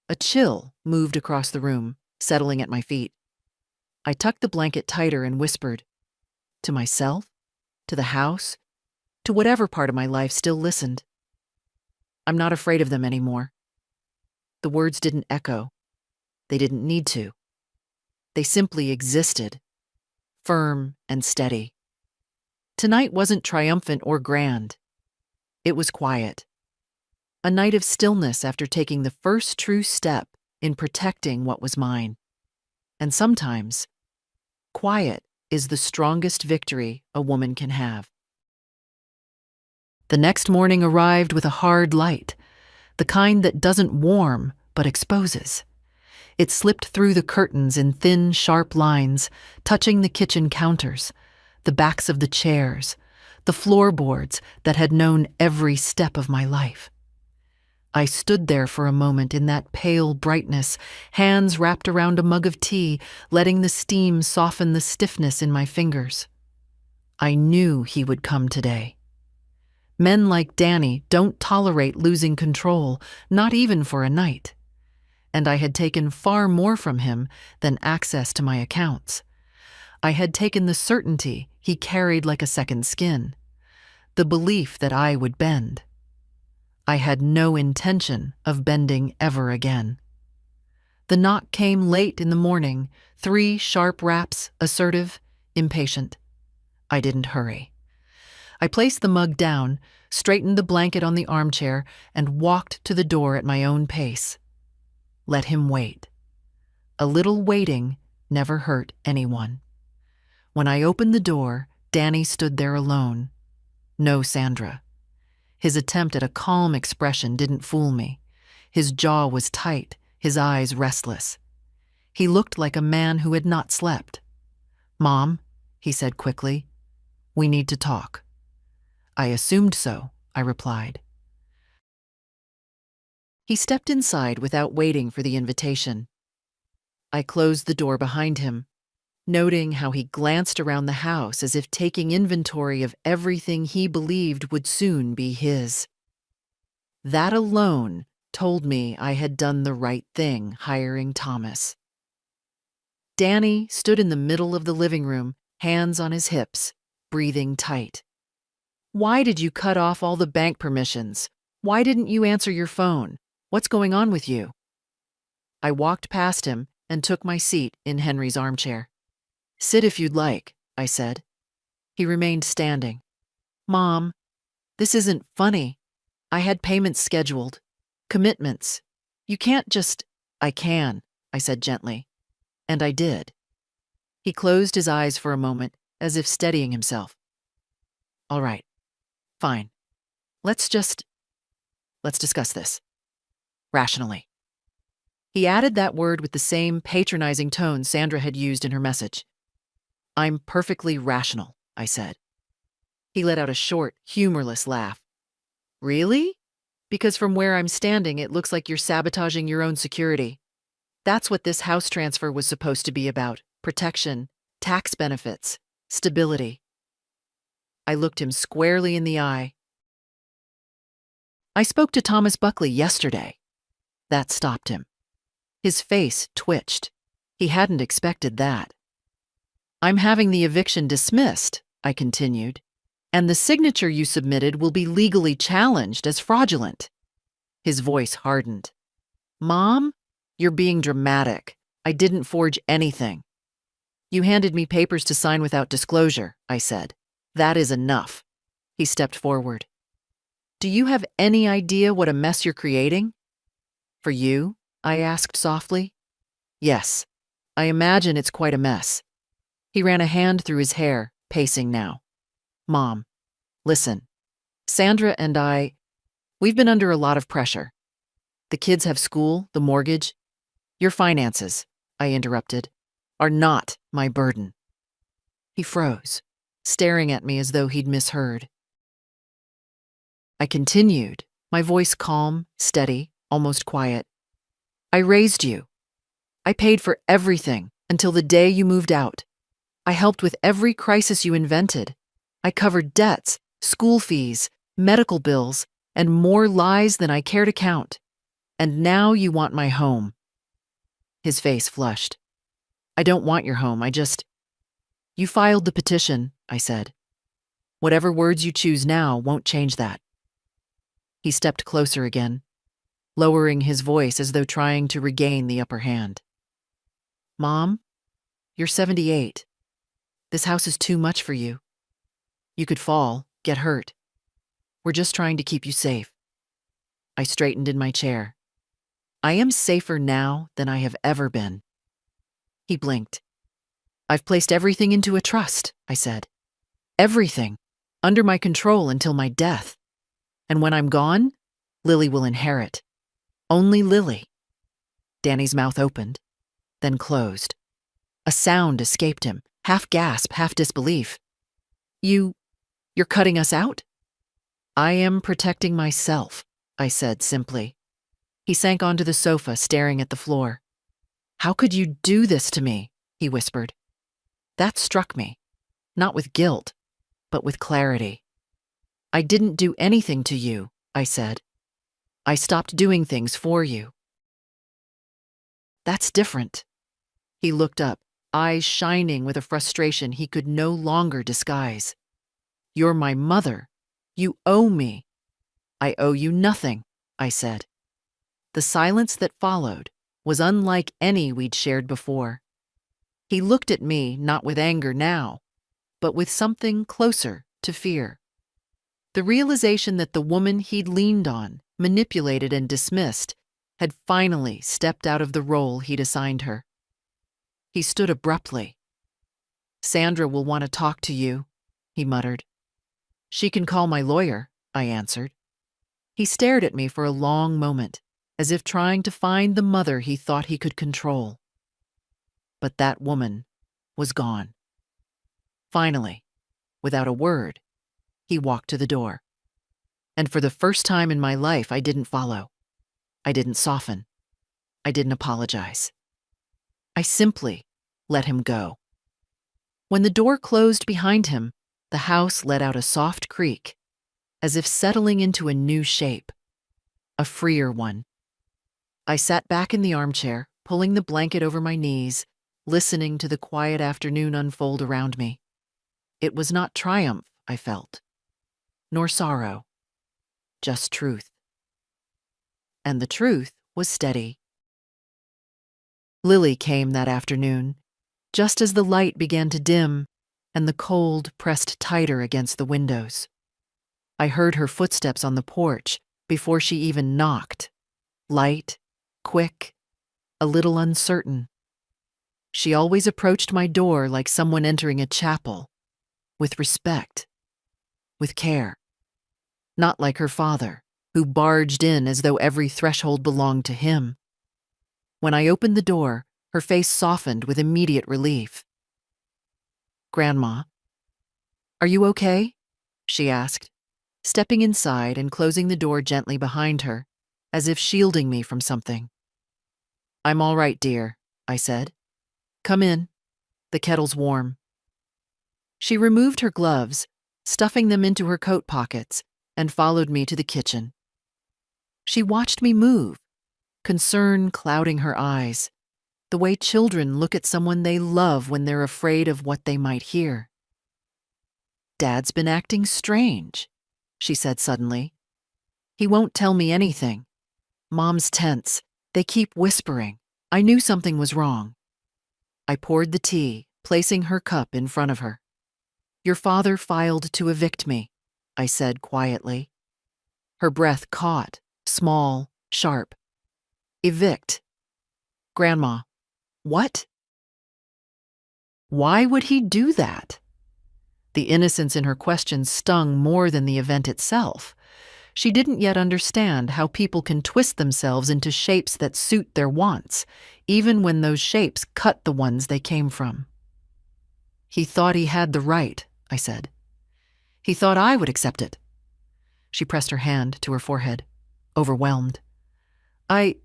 A chill moved across the room, settling at my feet. I tucked the blanket tighter and whispered, to myself, to the house, to whatever part of my life still listened. "I'm not afraid of them anymore." The words didn't echo. They didn't need to. They simply existed, firm and steady. Tonight wasn't triumphant or grand. It was quiet. A night of stillness after taking the first true step in protecting what was mine. And sometimes, quiet is the strongest victory a woman can have. The next morning arrived with a hard light, the kind that doesn't warm but exposes. It slipped through the curtains in thin, sharp lines, touching the kitchen counters, the backs of the chairs, the floorboards that had known every step of my life. I stood there for a moment in that pale brightness, hands wrapped around a mug of tea, letting the steam soften the stiffness in my fingers. I knew he would come today. Men like Danny don't tolerate losing control, not even for a night. And I had taken far more from him than access to my accounts. I had taken the certainty he carried like a second skin, the belief that I would bend. I had no intention of bending ever again. The knock came late in the morning, 3 sharp raps, assertive, impatient. I didn't hurry. I placed the mug down, straightened the blanket on the armchair, and walked to the door at my own pace. Let him wait. A little waiting never hurt anyone. When I opened the door, Danny stood there alone. No Sandra. His attempt at a calm expression didn't fool me. His jaw was tight, his eyes restless. He looked like a man who had not slept. "Mom," he said quickly, "we need to talk." "I assumed so," I replied. He stepped inside without waiting for the invitation. I closed the door behind him, noting how he glanced around the house as if taking inventory of everything he believed would soon be his. That alone told me I had done the right thing hiring Thomas. Danny stood in the middle of the living room, hands on his hips, breathing tight. "Why did you cut off all the bank permissions? Why didn't you answer your phone? What's going on with you?" I walked past him and took my seat in Henry's armchair. "Sit if you'd like," I said. He remained standing. "Mom, this isn't funny. I had payments scheduled. Commitments. You can't just—" "I can," I said gently. And I did. He closed his eyes for a moment, as if steadying himself. "All right. Fine. Let's discuss this. Rationally." He added that word with the same patronizing tone Sandra had used in her message. "I'm perfectly rational," I said. He let out a short, humorless laugh. "Really? Because from where I'm standing, it looks like you're sabotaging your own security. That's what this house transfer was supposed to be about: protection, tax benefits, stability." I looked him squarely in the eye. "I spoke to Thomas Buckley yesterday." That stopped him. His face twitched. He hadn't expected that. "I'm having the eviction dismissed," I continued, "and the signature you submitted will be legally challenged as fraudulent." His voice hardened. "Mom, you're being dramatic. I didn't forge anything." "You handed me papers to sign without disclosure," I said. "That is enough." He stepped forward. "Do you have any idea what a mess you're creating?" "For you?" I asked softly. "Yes, I imagine it's quite a mess." He ran a hand through his hair, pacing now. "Mom, listen. Sandra and we've been under a lot of pressure. The kids have school, the mortgage. Your finances," I interrupted, "are not my burden." He froze, staring at me as though he'd misheard. I continued, my voice calm, steady, almost quiet. "I raised you. I paid for everything until the day you moved out. I helped with every crisis you invented. I covered debts, school fees, medical bills, and more lies than I care to count. And now you want my home." His face flushed. "I don't want your home, You filed the petition," I said. "Whatever words you choose now won't change that." He stepped closer again, lowering his voice as though trying to regain the upper hand. "Mom, you're 78. This house is too much for you. You could fall, get hurt. We're just trying to keep you safe." I straightened in my chair. "I am safer now than I have ever been." He blinked. "I've placed everything into a trust," I said. "Everything. Under my control until my death." And when I'm gone, Lily will inherit. Only Lily. Danny's mouth opened, then closed. A sound escaped him, half gasp, half disbelief. You're cutting us out? I am protecting myself, I said simply. He sank onto the sofa, staring at the floor. How could you do this to me? He whispered. That struck me, not with guilt, but with clarity. I didn't do anything to you, I said. I stopped doing things for you. That's different. He looked up, eyes shining with a frustration he could no longer disguise. You're my mother. You owe me. I owe you nothing, I said. The silence that followed was unlike any we'd shared before. He looked at me not with anger now, but with something closer to fear. The realization that the woman he'd leaned on, manipulated and dismissed, had finally stepped out of the role he'd assigned her. He stood abruptly. Sandra will want to talk to you, he muttered. She can call my lawyer, I answered. He stared at me for a long moment, as if trying to find the mother he thought he could control. But that woman was gone. Finally, without a word, he walked to the door. And for the first time in my life, I didn't follow. I didn't soften. I didn't apologize. I simply let him go. When the door closed behind him, the house let out a soft creak, as if settling into a new shape, a freer one. I sat back in the armchair, pulling the blanket over my knees, listening to the quiet afternoon unfold around me. It was not triumph, I felt, nor sorrow, just truth. And the truth was steady. Lily came that afternoon, just as the light began to dim and the cold pressed tighter against the windows. I heard her footsteps on the porch before she even knocked, light, quick, a little uncertain. She always approached my door like someone entering a chapel, with respect, with care. Not like her father, who barged in as though every threshold belonged to him. When I opened the door, her face softened with immediate relief. Grandma, are you okay? She asked, stepping inside and closing the door gently behind her, as if shielding me from something. I'm all right, dear, I said. Come in. The kettle's warm. She removed her gloves, stuffing them into her coat pockets, and followed me to the kitchen. She watched me move, concern clouding her eyes, the way children look at someone they love when they're afraid of what they might hear. Dad's been acting strange, she said suddenly. He won't tell me anything. Mom's tense. They keep whispering. I knew something was wrong. I poured the tea, placing her cup in front of her. Your father filed to evict me, I said quietly. Her breath caught, small, sharp. Evict. Grandma, what? Why would he do that? The innocence in her question stung more than the event itself. She didn't yet understand how people can twist themselves into shapes that suit their wants, even when those shapes cut the ones they came from. He thought he had the right, I said. He thought I would accept it. She pressed her hand to her forehead, overwhelmed. I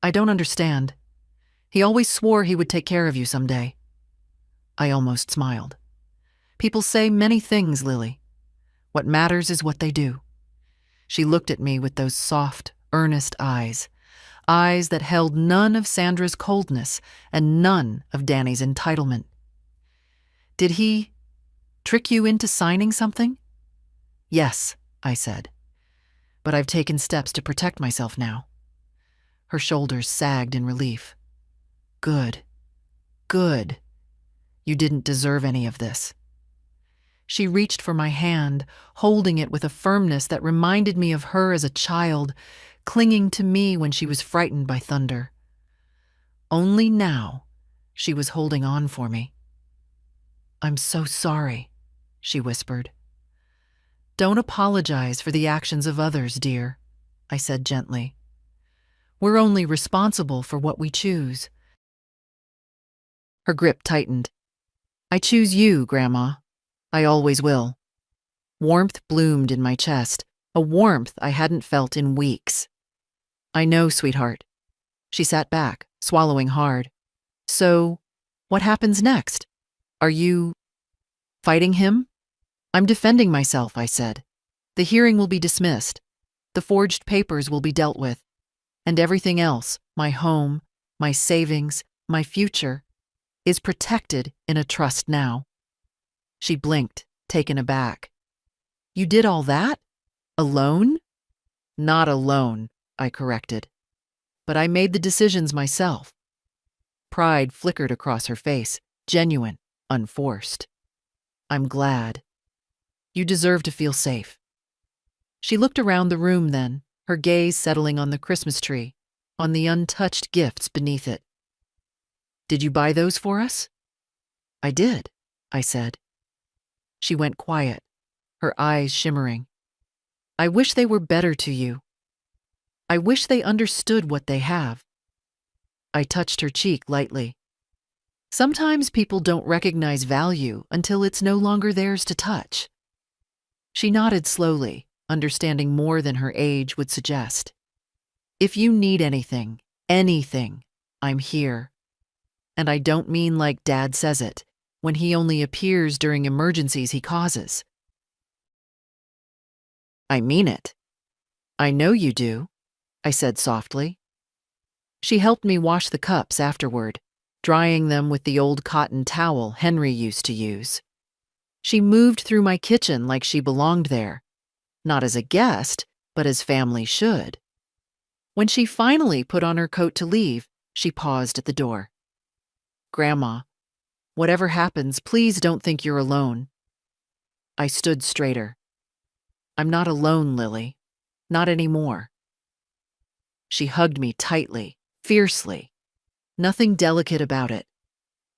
don't understand. He always swore he would take care of you someday. I almost smiled. People say many things, Lily. What matters is what they do. She looked at me with those soft, earnest eyes that held none of Sandra's coldness and none of Danny's entitlement. Did he trick you into signing something? Yes, I said. But I've taken steps to protect myself now. Her shoulders sagged in relief. Good. Good. You didn't deserve any of this. She reached for my hand, holding it with a firmness that reminded me of her as a child, clinging to me when she was frightened by thunder. Only now, she was holding on for me. I'm so sorry, she whispered. Don't apologize for the actions of others, dear, I said gently. We're only responsible for what we choose. Her grip tightened. I choose you, Grandma. I always will. Warmth bloomed in my chest, a warmth I hadn't felt in weeks. I know, sweetheart. She sat back, swallowing hard. So, what happens next? Are you fighting him? I'm defending myself, I said. The hearing will be dismissed. The forged papers will be dealt with. And everything else, my home, my savings, my future, is protected in a trust now. She blinked, taken aback. You did all that? Alone? Not alone, I corrected. But I made the decisions myself. Pride flickered across her face, genuine, unforced. I'm glad. You deserve to feel safe. She looked around the room then, her gaze settling on the Christmas tree, on the untouched gifts beneath it. Did you buy those for us? I did, I said. She went quiet, her eyes shimmering. I wish they were better to you. I wish they understood what they have. I touched her cheek lightly. Sometimes people don't recognize value until it's no longer theirs to touch. She nodded slowly, understanding more than her age would suggest. If you need anything, I'm here. And I don't mean like Dad says it, when he only appears during emergencies he causes. I mean it. I know you do, I said softly. She helped me wash the cups afterward, drying them with the old cotton towel Henry used to use. She moved through my kitchen like she belonged there, not as a guest, but as family should. When she finally put on her coat to leave, she paused at the door. Grandma, whatever happens, please don't think you're alone. I stood straighter. I'm not alone, Lily. Not anymore. She hugged me tightly, fiercely, nothing delicate about it,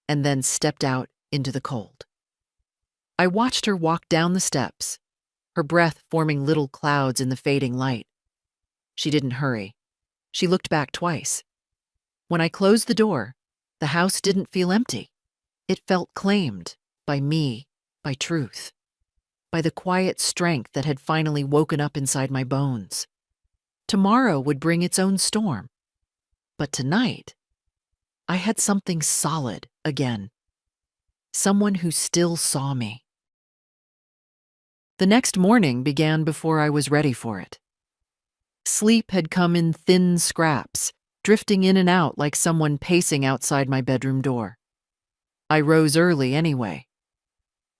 and then stepped out into the cold. I watched her walk down the steps, her breath forming little clouds in the fading light. She didn't hurry. She looked back twice. When I closed the door, the house didn't feel empty. It felt claimed by me, by truth, by the quiet strength that had finally woken up inside my bones. Tomorrow would bring its own storm. But tonight, I had something solid again. Someone who still saw me. The next morning began before I was ready for it. Sleep had come in thin scraps, drifting in and out like someone pacing outside my bedroom door. I rose early anyway.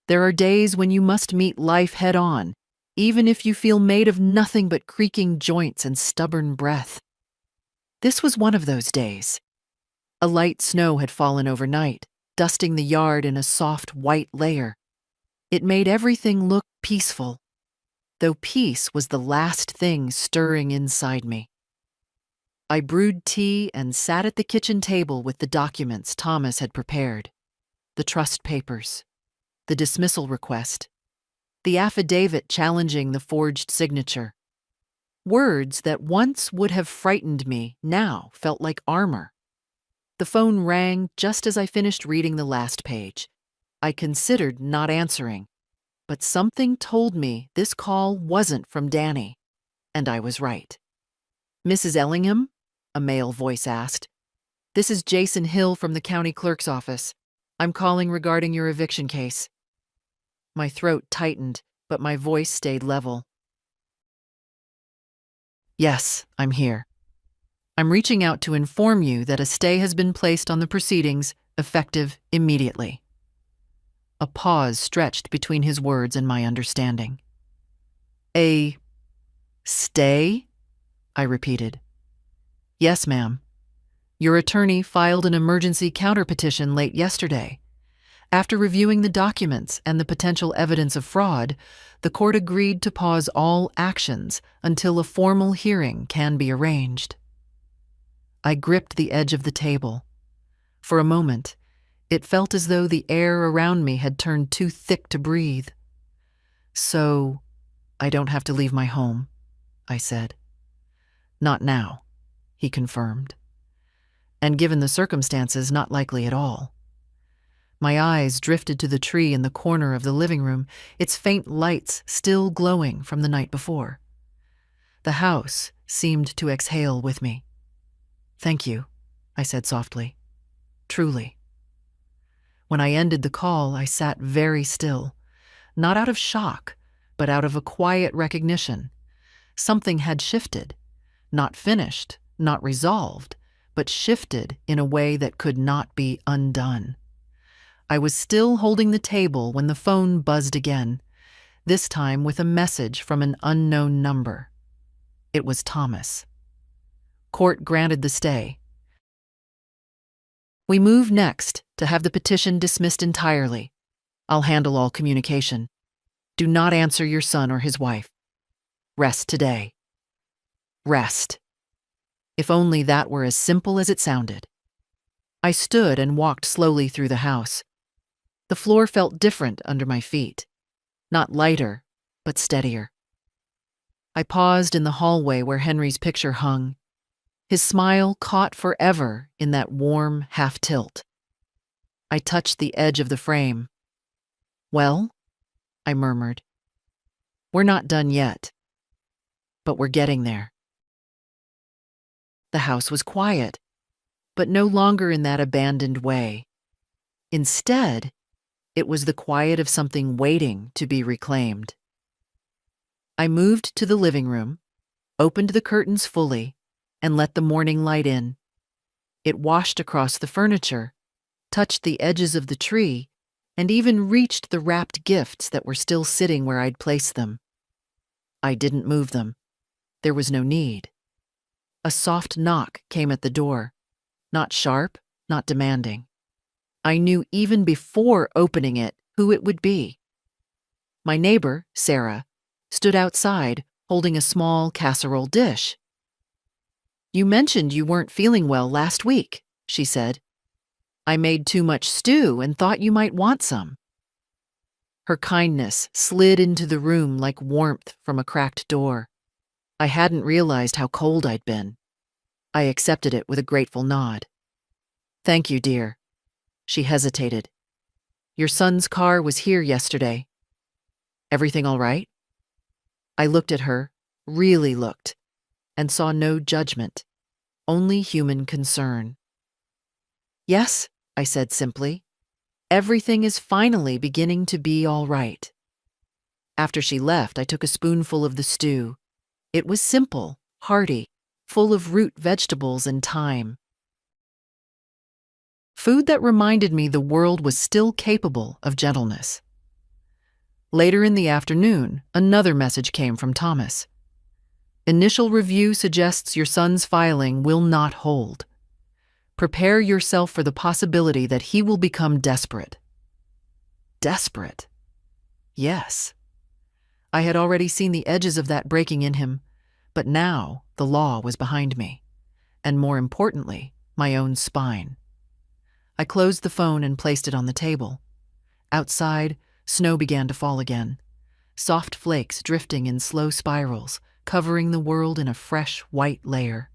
There are days when you must meet life head on, even if you feel made of nothing but creaking joints and stubborn breath. This was one of those days. A light snow had fallen overnight, dusting the yard in a soft white layer. It made everything look peaceful, though peace was the last thing stirring inside me. I brewed tea and sat at the kitchen table with the documents Thomas had prepared. The trust papers, the dismissal request, the affidavit challenging the forged signature. Words that once would have frightened me now felt like armor. The phone rang just as I finished reading the last page. I considered not answering, but something told me this call wasn't from Danny, and I was right. Mrs. Ellingham? A male voice asked. This is Jason Hill from the county clerk's office. I'm calling regarding your eviction case. My throat tightened, but my voice stayed level. Yes, I'm here. I'm reaching out to inform you that a stay has been placed on the proceedings, effective immediately. A pause stretched between his words and my understanding. A stay? I repeated. Yes, ma'am. Your attorney filed an emergency counterpetition late yesterday. After reviewing the documents and the potential evidence of fraud, the court agreed to pause all actions until a formal hearing can be arranged. I gripped the edge of the table. For a moment, it felt as though the air around me had turned too thick to breathe. So, I don't have to leave my home, I said. Not now, he confirmed. And given the circumstances, not likely at all. My eyes drifted to the tree in the corner of the living room, its faint lights still glowing from the night before. The house seemed to exhale with me. Thank you, I said softly. Truly. When I ended the call, I sat very still, not out of shock, but out of a quiet recognition. Something had shifted, not finished, not resolved, but shifted in a way that could not be undone. I was still holding the table when the phone buzzed again, this time with a message from an unknown number. It was Thomas. Court granted the stay. We move next to have the petition dismissed entirely. I'll handle all communication. Do not answer your son or his wife. Rest today. Rest. If only that were as simple as it sounded. I stood and walked slowly through the house. The floor felt different under my feet. Not lighter, but steadier. I paused in the hallway where Henry's picture hung, his smile caught forever in that warm half-tilt. I touched the edge of the frame. Well, I murmured. We're not done yet, but we're getting there. The house was quiet, but no longer in that abandoned way. Instead, it was the quiet of something waiting to be reclaimed. I moved to the living room, opened the curtains fully, and let the morning light in. It washed across the furniture, touched the edges of the tree, and even reached the wrapped gifts that were still sitting where I'd placed them. I didn't move them. There was no need. A soft knock came at the door, not sharp, not demanding. I knew even before opening it who it would be. My neighbor, Sarah, stood outside holding a small casserole dish. You mentioned you weren't feeling well last week, she said. I made too much stew and thought you might want some. Her kindness slid into the room like warmth from a cracked door. I hadn't realized how cold I'd been. I accepted it with a grateful nod. Thank you, dear. She hesitated. Your son's car was here yesterday. Everything all right? I looked at her, really looked, and saw no judgment, only human concern. Yes, I said simply. Everything is finally beginning to be all right. After she left, I took a spoonful of the stew. It was simple, hearty, full of root vegetables and thyme. Food that reminded me the world was still capable of gentleness. Later in the afternoon, another message came from Thomas. Initial review suggests your son's filing will not hold. Prepare yourself for the possibility that he will become desperate. Desperate? Yes. I had already seen the edges of that breaking in him, but now the law was behind me, and more importantly, my own spine. I closed the phone and placed it on the table. Outside, snow began to fall again, soft flakes drifting in slow spirals, covering the world in a fresh white layer.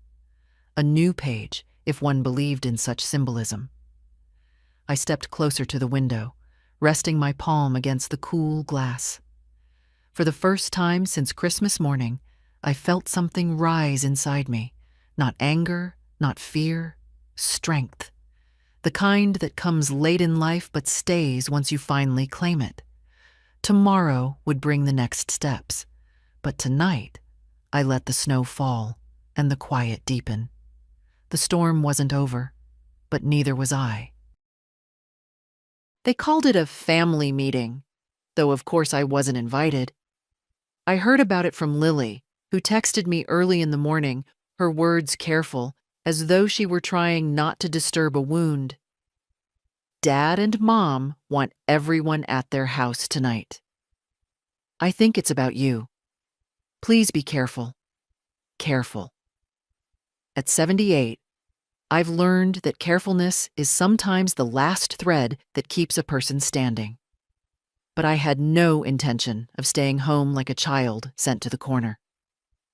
A new page, if one believed in such symbolism. I stepped closer to the window, resting my palm against the cool glass. For the first time since Christmas morning, I felt something rise inside me. Not anger, not fear, strength. The kind that comes late in life but stays once you finally claim it. Tomorrow would bring the next steps, but tonight I let the snow fall and the quiet deepen. The storm wasn't over, but neither was I. They called it a family meeting, though of course I wasn't invited. I heard about it from Lily, who texted me early in the morning, her words careful, as though she were trying not to disturb a wound. Dad and Mom want everyone at their house tonight. I think it's about you. Please be careful. Careful. At 78, I've learned that carefulness is sometimes the last thread that keeps a person standing. But I had no intention of staying home like a child sent to the corner.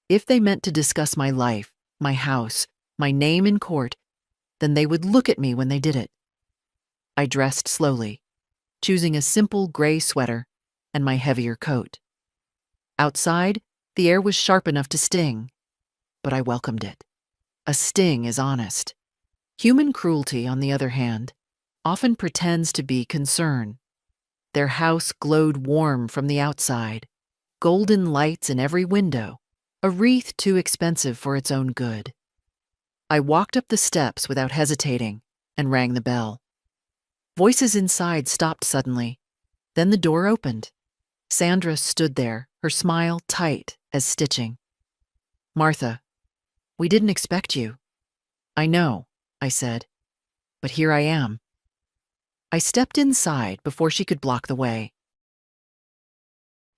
If they meant to discuss my life, my house, my name in court, then they would look at me when they did it. I dressed slowly, choosing a simple gray sweater and my heavier coat. Outside, the air was sharp enough to sting, but I welcomed it. A sting is honest. Human cruelty, on the other hand, often pretends to be concern. Their house glowed warm from the outside, golden lights in every window, a wreath too expensive for its own good. I walked up the steps without hesitating and rang the bell. Voices inside stopped suddenly. Then the door opened. Sandra stood there, her smile tight as stitching. "Martha, we didn't expect you." "I know," I said, "but here I am." I stepped inside before she could block the way.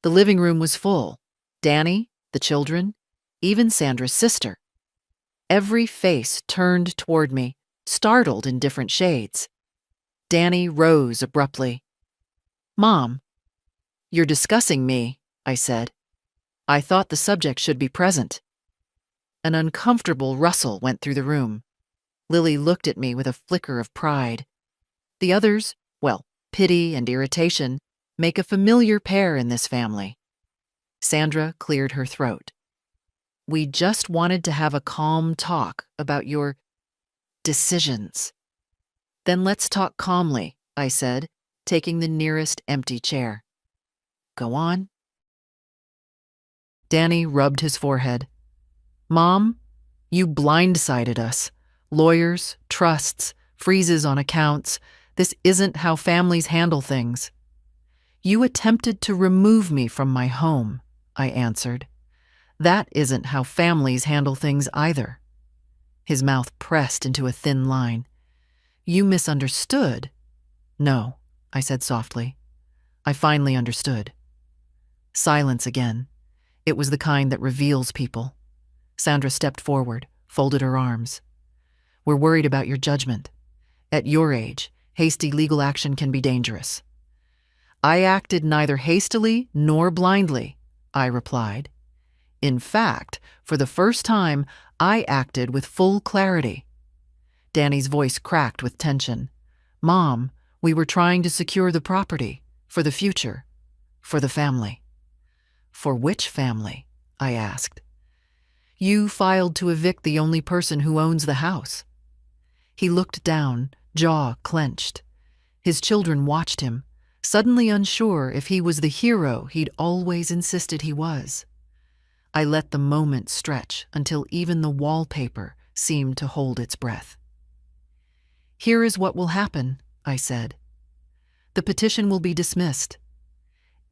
The living room was full. Danny, the children, even Sandra's sister. Every face turned toward me, startled in different shades. Danny rose abruptly. "Mom, you're discussing me," I said. "I thought the subject should be present." An uncomfortable rustle went through the room. Lily looked at me with a flicker of pride. The others, well, pity and irritation, make a familiar pair in this family. Sandra cleared her throat. "We just wanted to have a calm talk about your decisions." "Then let's talk calmly," I said, taking the nearest empty chair. "Go on." Danny rubbed his forehead. "Mom, you blindsided us. Lawyers, trusts, freezes on accounts. This isn't how families handle things." "You attempted to remove me from my home," I answered. "That isn't how families handle things either." His mouth pressed into a thin line. "You misunderstood." "No," I said softly. "I finally understood." Silence again. It was the kind that reveals people. Sandra stepped forward, folded her arms. "We're worried about your judgment. At your age, hasty legal action can be dangerous." "I acted neither hastily nor blindly," I replied. "In fact, for the first time, I acted with full clarity." Danny's voice cracked with tension. "Mom, we were trying to secure the property, for the future, for the family." "For which family?" I asked. "You filed to evict the only person who owns the house." He looked down, jaw clenched. His children watched him, suddenly unsure if he was the hero he'd always insisted he was. I let the moment stretch until even the wallpaper seemed to hold its breath. "Here is what will happen," I said. "The petition will be dismissed.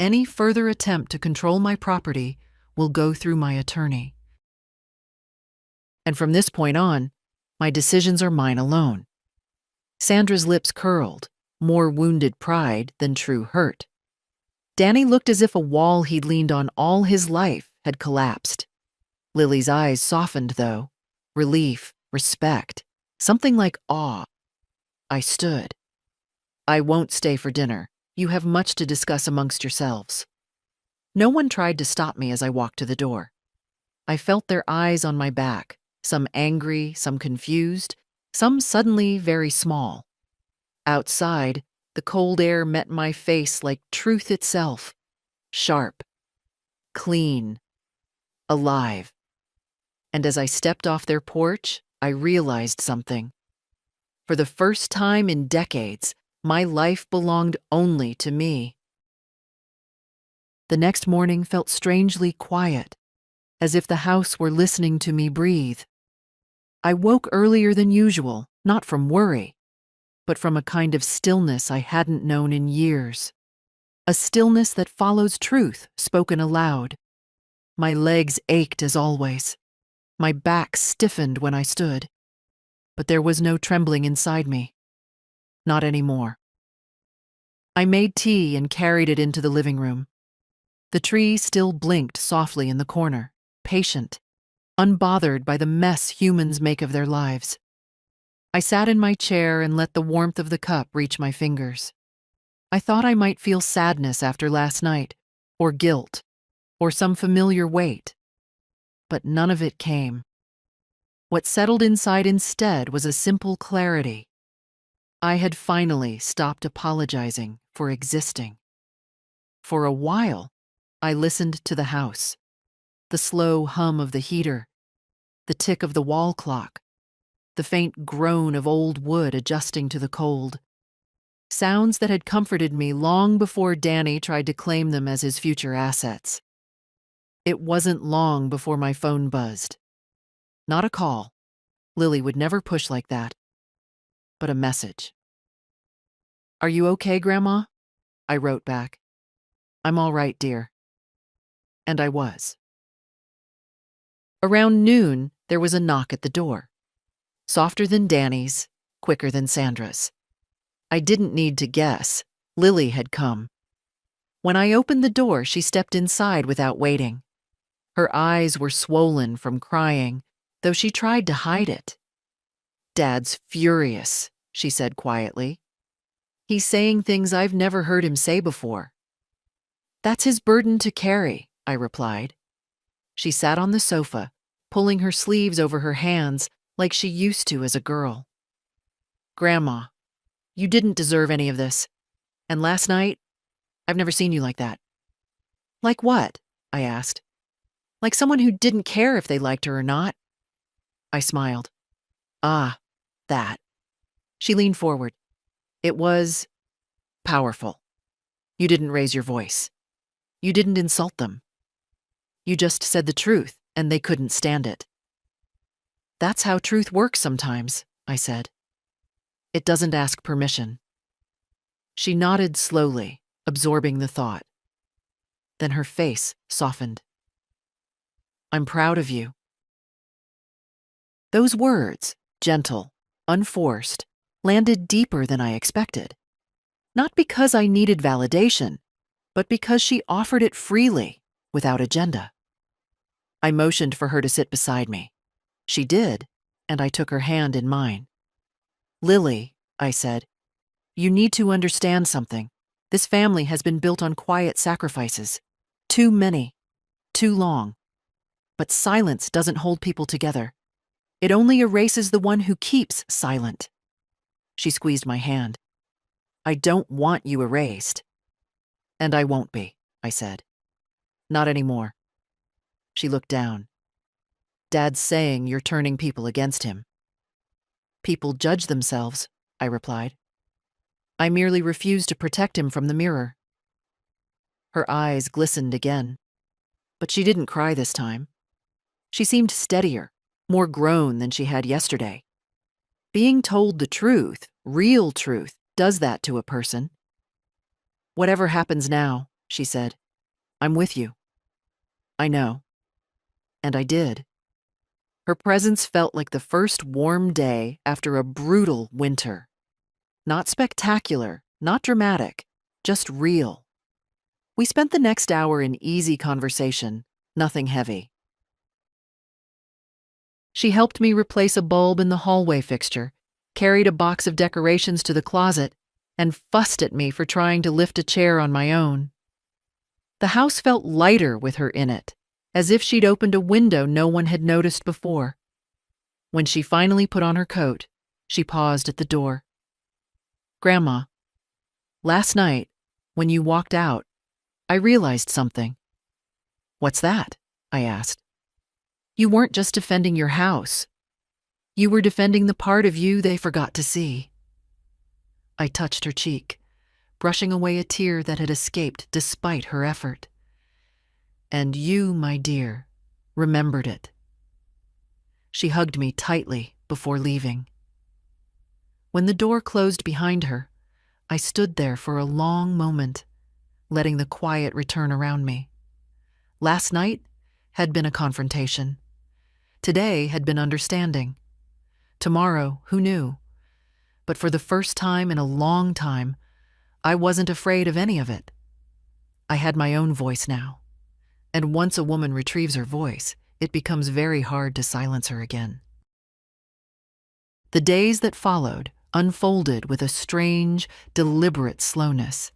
Any further attempt to control my property will go through my attorney. And from this point on, my decisions are mine alone." Sandra's lips curled, more wounded pride than true hurt. Danny looked as if a wall he'd leaned on all his life had collapsed. Lily's eyes softened, though. Relief, respect, something like awe. I stood. "I won't stay for dinner. You have much to discuss amongst yourselves." No one tried to stop me as I walked to the door. I felt their eyes on my back, some angry, some confused, some suddenly very small. Outside, the cold air met my face like truth itself, sharp, clean, alive. And as I stepped off their porch, I realized something. For the first time in decades, my life belonged only to me. The next morning felt strangely quiet, as if the house were listening to me breathe. I woke earlier than usual, not from worry, but from a kind of stillness I hadn't known in years. A stillness that follows truth spoken aloud. My legs ached as always. My back stiffened when I stood. But there was no trembling inside me. Not anymore. I made tea and carried it into the living room. The tree still blinked softly in the corner, patient, unbothered by the mess humans make of their lives. I sat in my chair and let the warmth of the cup reach my fingers. I thought I might feel sadness after last night, or guilt, or some familiar weight. But none of it came. What settled inside instead was a simple clarity. I had finally stopped apologizing for existing. For a while, I listened to the house, the slow hum of the heater, the tick of the wall clock, the faint groan of old wood adjusting to the cold. Sounds that had comforted me long before Danny tried to claim them as his future assets. It wasn't long before my phone buzzed. Not a call. Lily would never push like that. But a message. "Are you okay, Grandma?" I wrote back. "I'm all right, dear." And I was. Around noon, there was a knock at the door. Softer than Danny's, quicker than Sandra's. I didn't need to guess. Lily had come. When I opened the door, she stepped inside without waiting. Her eyes were swollen from crying, though she tried to hide it. "Dad's furious," she said quietly. "He's saying things I've never heard him say before." "That's his burden to carry," I replied. She sat on the sofa, pulling her sleeves over her hands like she used to as a girl. "Grandma, you didn't deserve any of this. And last night, I've never seen you like that." "Like what?" I asked. "Like someone who didn't care if they liked her or not." I smiled. "Ah, that." She leaned forward. "It was powerful. You didn't raise your voice. You didn't insult them. You just said the truth, and they couldn't stand it." "That's how truth works sometimes," I said. "It doesn't ask permission." She nodded slowly, absorbing the thought. Then her face softened. "I'm proud of you." Those words, gentle, unforced, landed deeper than I expected. Not because I needed validation, but because she offered it freely, without agenda. I motioned for her to sit beside me. She did, and I took her hand in mine. "Lily," I said, "you need to understand something. This family has been built on quiet sacrifices. Too many. Too long. But silence doesn't hold people together. It only erases the one who keeps silent." She squeezed my hand. "I don't want you erased." "And I won't be," I said. "Not anymore." She looked down. "Dad's saying you're turning people against him." "People judge themselves," I replied. "I merely refuse to protect him from the mirror." Her eyes glistened again. But she didn't cry this time. She seemed steadier, more grown than she had yesterday. Being told the truth, real truth, does that to a person. "Whatever happens now," she said, "I'm with you." "I know." And I did. Her presence felt like the first warm day after a brutal winter. Not spectacular, not dramatic, just real. We spent the next hour in easy conversation, nothing heavy. She helped me replace a bulb in the hallway fixture, carried a box of decorations to the closet, and fussed at me for trying to lift a chair on my own. The house felt lighter with her in it, as if she'd opened a window no one had noticed before. When she finally put on her coat, she paused at the door. "Grandma, last night, when you walked out, I realized something." "What's that?" I asked. "You weren't just defending your house. You were defending the part of you they forgot to see." I touched her cheek, brushing away a tear that had escaped despite her effort. "And you, my dear, remembered it." She hugged me tightly before leaving. When the door closed behind her, I stood there for a long moment, letting the quiet return around me. Last night had been a confrontation. Today had been understanding. Tomorrow, who knew? But for the first time in a long time, I wasn't afraid of any of it. I had my own voice now. And once a woman retrieves her voice, it becomes very hard to silence her again. The days that followed unfolded with a strange, deliberate slowness,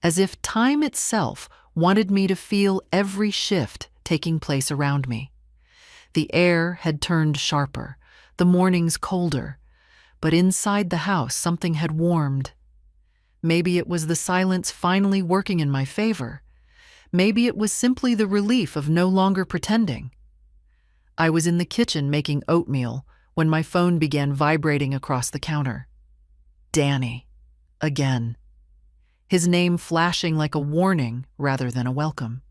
as if time itself wanted me to feel every shift taking place around me. The air had turned sharper, the mornings colder, but inside the house something had warmed. Maybe it was the silence finally working in my favor. Maybe it was simply the relief of no longer pretending. I was in the kitchen making oatmeal when my phone began vibrating across the counter. Danny. Again. His name flashing like a warning rather than a welcome.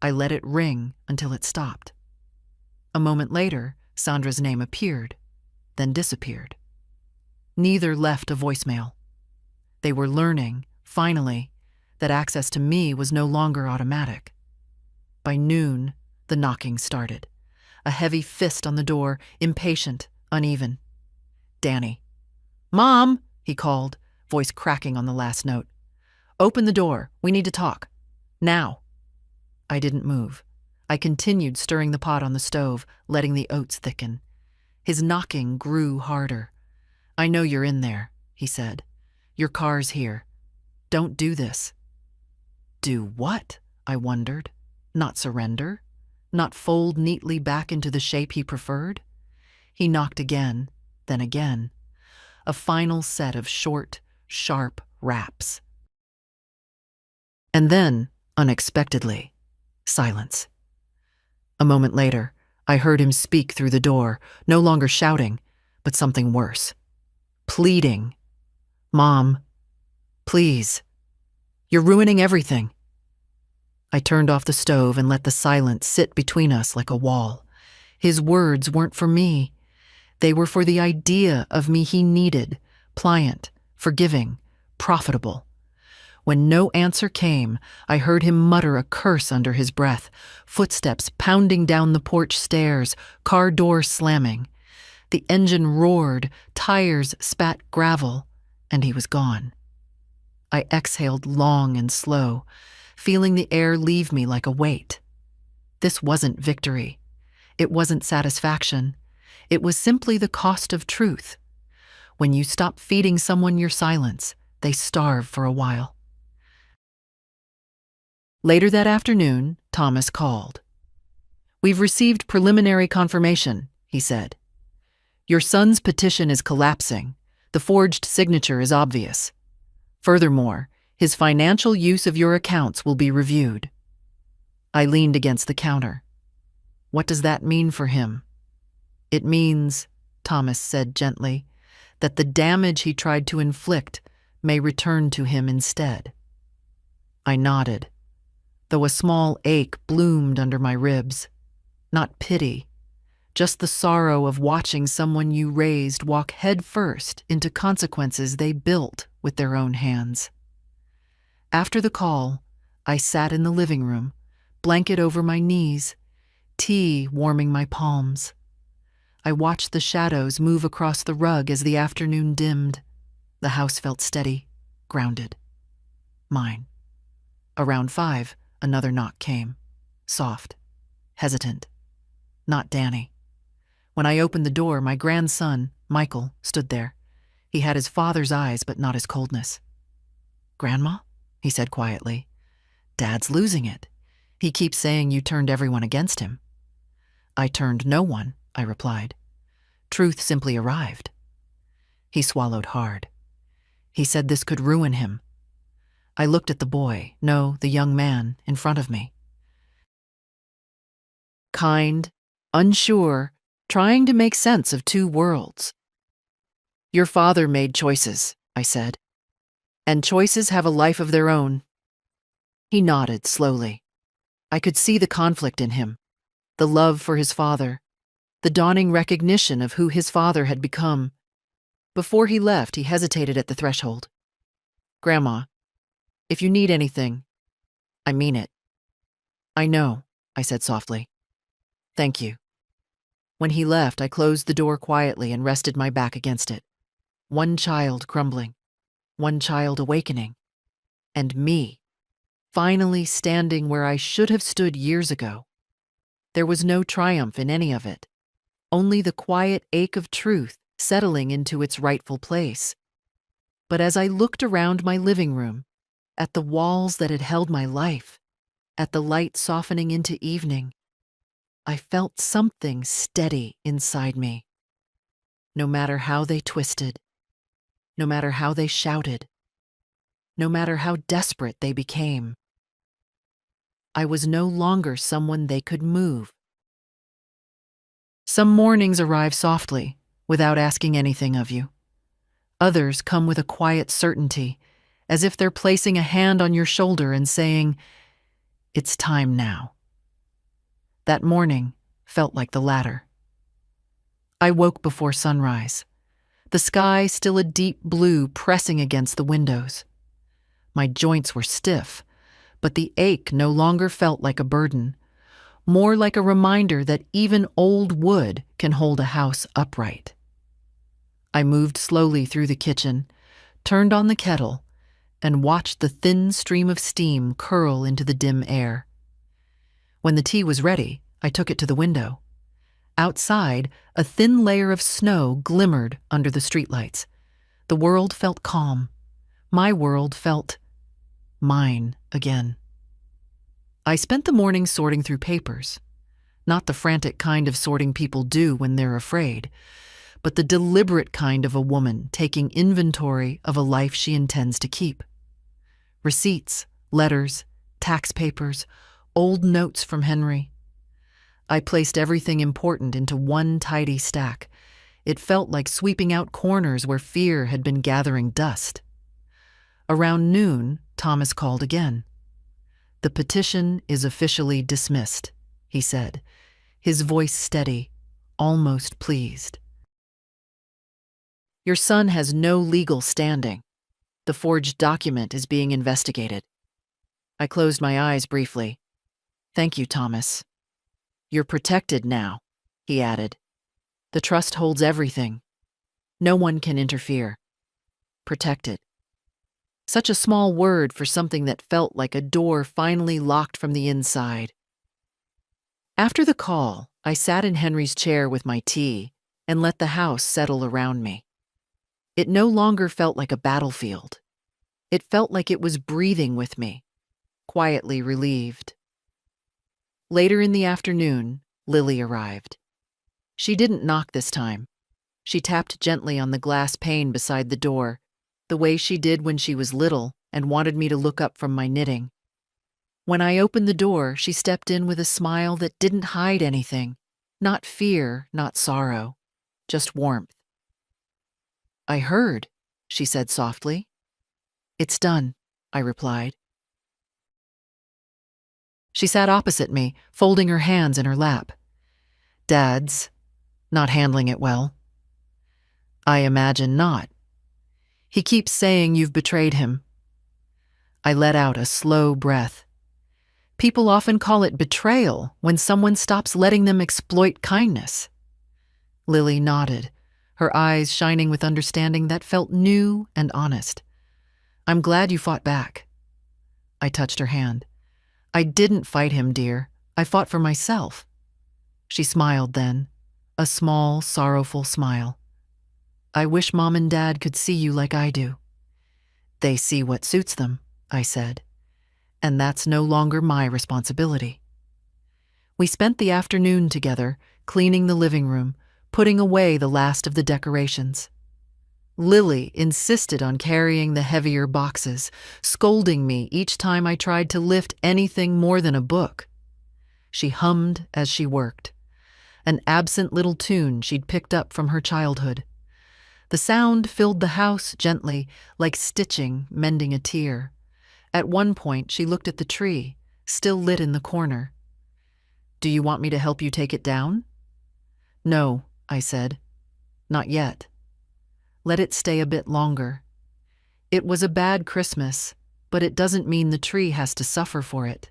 I let it ring until it stopped. A moment later, Sandra's name appeared, then disappeared. Neither left a voicemail. They were learning, finally, that access to me was no longer automatic. By noon, the knocking started. A heavy fist on the door, impatient, uneven. Danny. "Mom," he called, voice cracking on the last note. "Open the door. We need to talk. Now." I didn't move. I continued stirring the pot on the stove, letting the oats thicken. His knocking grew harder. "I know you're in there," he said. "Your car's here. Don't do this." Do what? I wondered. Not surrender? Not fold neatly back into the shape he preferred? He knocked again, then again. A final set of short, sharp raps. And then, unexpectedly, silence. A moment later, I heard him speak through the door, no longer shouting, but something worse. Pleading. "Mom, please. You're ruining everything." I turned off the stove and let the silence sit between us like a wall. His words weren't for me. They were for the idea of me he needed, pliant, forgiving, profitable. When no answer came, I heard him mutter a curse under his breath, footsteps pounding down the porch stairs, car door slamming. The engine roared, tires spat gravel, and he was gone. I exhaled long and slow, feeling the air leave me like a weight. This wasn't victory. It wasn't satisfaction. It was simply the cost of truth. When you stop feeding someone your silence, they starve for a while. Later that afternoon, Thomas called. "We've received preliminary confirmation," he said. "Your son's petition is collapsing. The forged signature is obvious. Furthermore, his financial use of your accounts will be reviewed." I leaned against the counter. "What does that mean for him?" "It means," Thomas said gently, "that the damage he tried to inflict may return to him instead." I nodded, though a small ache bloomed under my ribs. Not pity, just the sorrow of watching someone you raised walk headfirst into consequences they built with their own hands. After the call, I sat in the living room, blanket over my knees, tea warming my palms. I watched the shadows move across the rug as the afternoon dimmed. The house felt steady, grounded. Mine. Around 5, another knock came. Soft. Hesitant. Not Danny. When I opened the door, my grandson, Michael, stood there. He had his father's eyes, but not his coldness. "Grandma?" he said quietly. "Dad's losing it. He keeps saying you turned everyone against him." "I turned no one," I replied. "Truth simply arrived." He swallowed hard. He said this could ruin him. I looked at the boy, no, the young man, in front of me. Kind, unsure, trying to make sense of two worlds. "Your father made choices," I said. "And choices have a life of their own." He nodded slowly. I could see the conflict in him, the love for his father, the dawning recognition of who his father had become. Before he left, he hesitated at the threshold. "Grandma, if you need anything, I mean it." "I know," I said softly. "Thank you." When he left, I closed the door quietly and rested my back against it. One child crumbling, one child awakening, and me, finally standing where I should have stood years ago. There was no triumph in any of it, only the quiet ache of truth settling into its rightful place. But as I looked around my living room, at the walls that had held my life, at the light softening into evening. I felt something steady inside me. No matter how they twisted, no matter how they shouted, no matter how desperate they became, I was no longer someone they could move. Some mornings arrive softly, without asking anything of you. Others come with a quiet certainty, as if they're placing a hand on your shoulder and saying, "It's time now." That morning felt like the latter. I woke before sunrise, the sky still a deep blue pressing against the windows. My joints were stiff, but the ache no longer felt like a burden, more like a reminder that even old wood can hold a house upright. I moved slowly through the kitchen, turned on the kettle, and watched the thin stream of steam curl into the dim air. When the tea was ready, I took it to the window. Outside, a thin layer of snow glimmered under the streetlights. The world felt calm. My world felt mine again. I spent the morning sorting through papers, not the frantic kind of sorting people do when they're afraid, but the deliberate kind of a woman taking inventory of a life she intends to keep. Receipts, letters, tax papers, old notes from Henry. I placed everything important into one tidy stack. It felt like sweeping out corners where fear had been gathering dust. Around noon, Thomas called again. "The petition is officially dismissed," he said, his voice steady, almost pleased. "Your son has no legal standing. The forged document is being investigated." I closed my eyes briefly. "Thank you, Thomas. You're protected now," he added. "The trust holds everything. No one can interfere. Protected." Such a small word for something that felt like a door finally locked from the inside. After the call, I sat in Henry's chair with my tea and let the house settle around me. It no longer felt like a battlefield. It felt like it was breathing with me, quietly relieved. Later in the afternoon, Lily arrived. She didn't knock this time. She tapped gently on the glass pane beside the door, the way she did when she was little and wanted me to look up from my knitting. When I opened the door, she stepped in with a smile that didn't hide anything. Not fear, not sorrow, just warmth. "I heard," she said softly. "It's done," I replied. She sat opposite me, folding her hands in her lap. "Dad's not handling it well." "I imagine not. He keeps saying you've betrayed him." I let out a slow breath. People often call it betrayal when someone stops letting them exploit kindness. Lily nodded, her eyes shining with understanding that felt new and honest. "I'm glad you fought back." I touched her hand. "I didn't fight him, dear. I fought for myself." She smiled then, a small, sorrowful smile. "I wish Mom and Dad could see you like I do." "They see what suits them," I said, "and that's no longer my responsibility." We spent the afternoon together, cleaning the living room, putting away the last of the decorations. Lily insisted on carrying the heavier boxes, scolding me each time I tried to lift anything more than a book. She hummed as she worked, an absent little tune she'd picked up from her childhood. The sound filled the house gently, like stitching, mending a tear. At one point, she looked at the tree, still lit in the corner. "Do you want me to help you take it down?" "No," I said. "Not yet. Let it stay a bit longer. It was a bad Christmas, but it doesn't mean the tree has to suffer for it."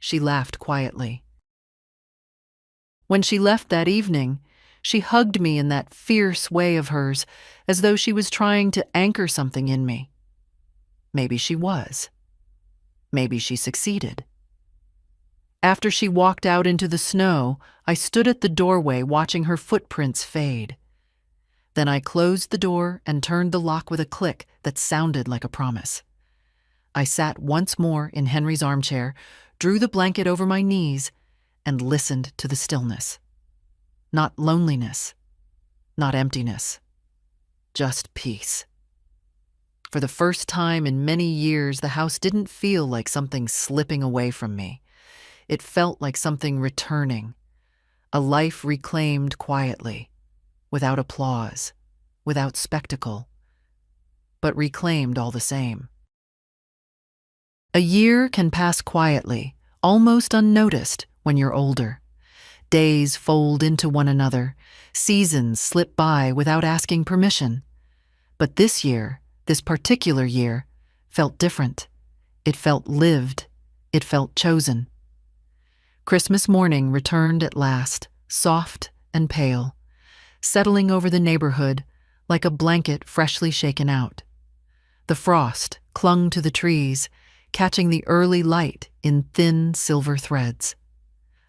She laughed quietly. When she left that evening, she hugged me in that fierce way of hers, as though she was trying to anchor something in me. Maybe she was. Maybe she succeeded. After she walked out into the snow, I stood at the doorway watching her footprints fade. Then I closed the door and turned the lock with a click that sounded like a promise. I sat once more in Henry's armchair, drew the blanket over my knees, and listened to the stillness. Not loneliness, not emptiness, just peace. For the first time in many years, the house didn't feel like something slipping away from me. It felt like something returning, a life reclaimed quietly, without applause, without spectacle, but reclaimed all the same. A year can pass quietly, almost unnoticed when you're older. Days fold into one another, seasons slip by without asking permission. But this year, this particular year, felt different. It felt lived. It felt chosen. Christmas morning returned at last, soft and pale, settling over the neighborhood like a blanket freshly shaken out. The frost clung to the trees, catching the early light in thin silver threads.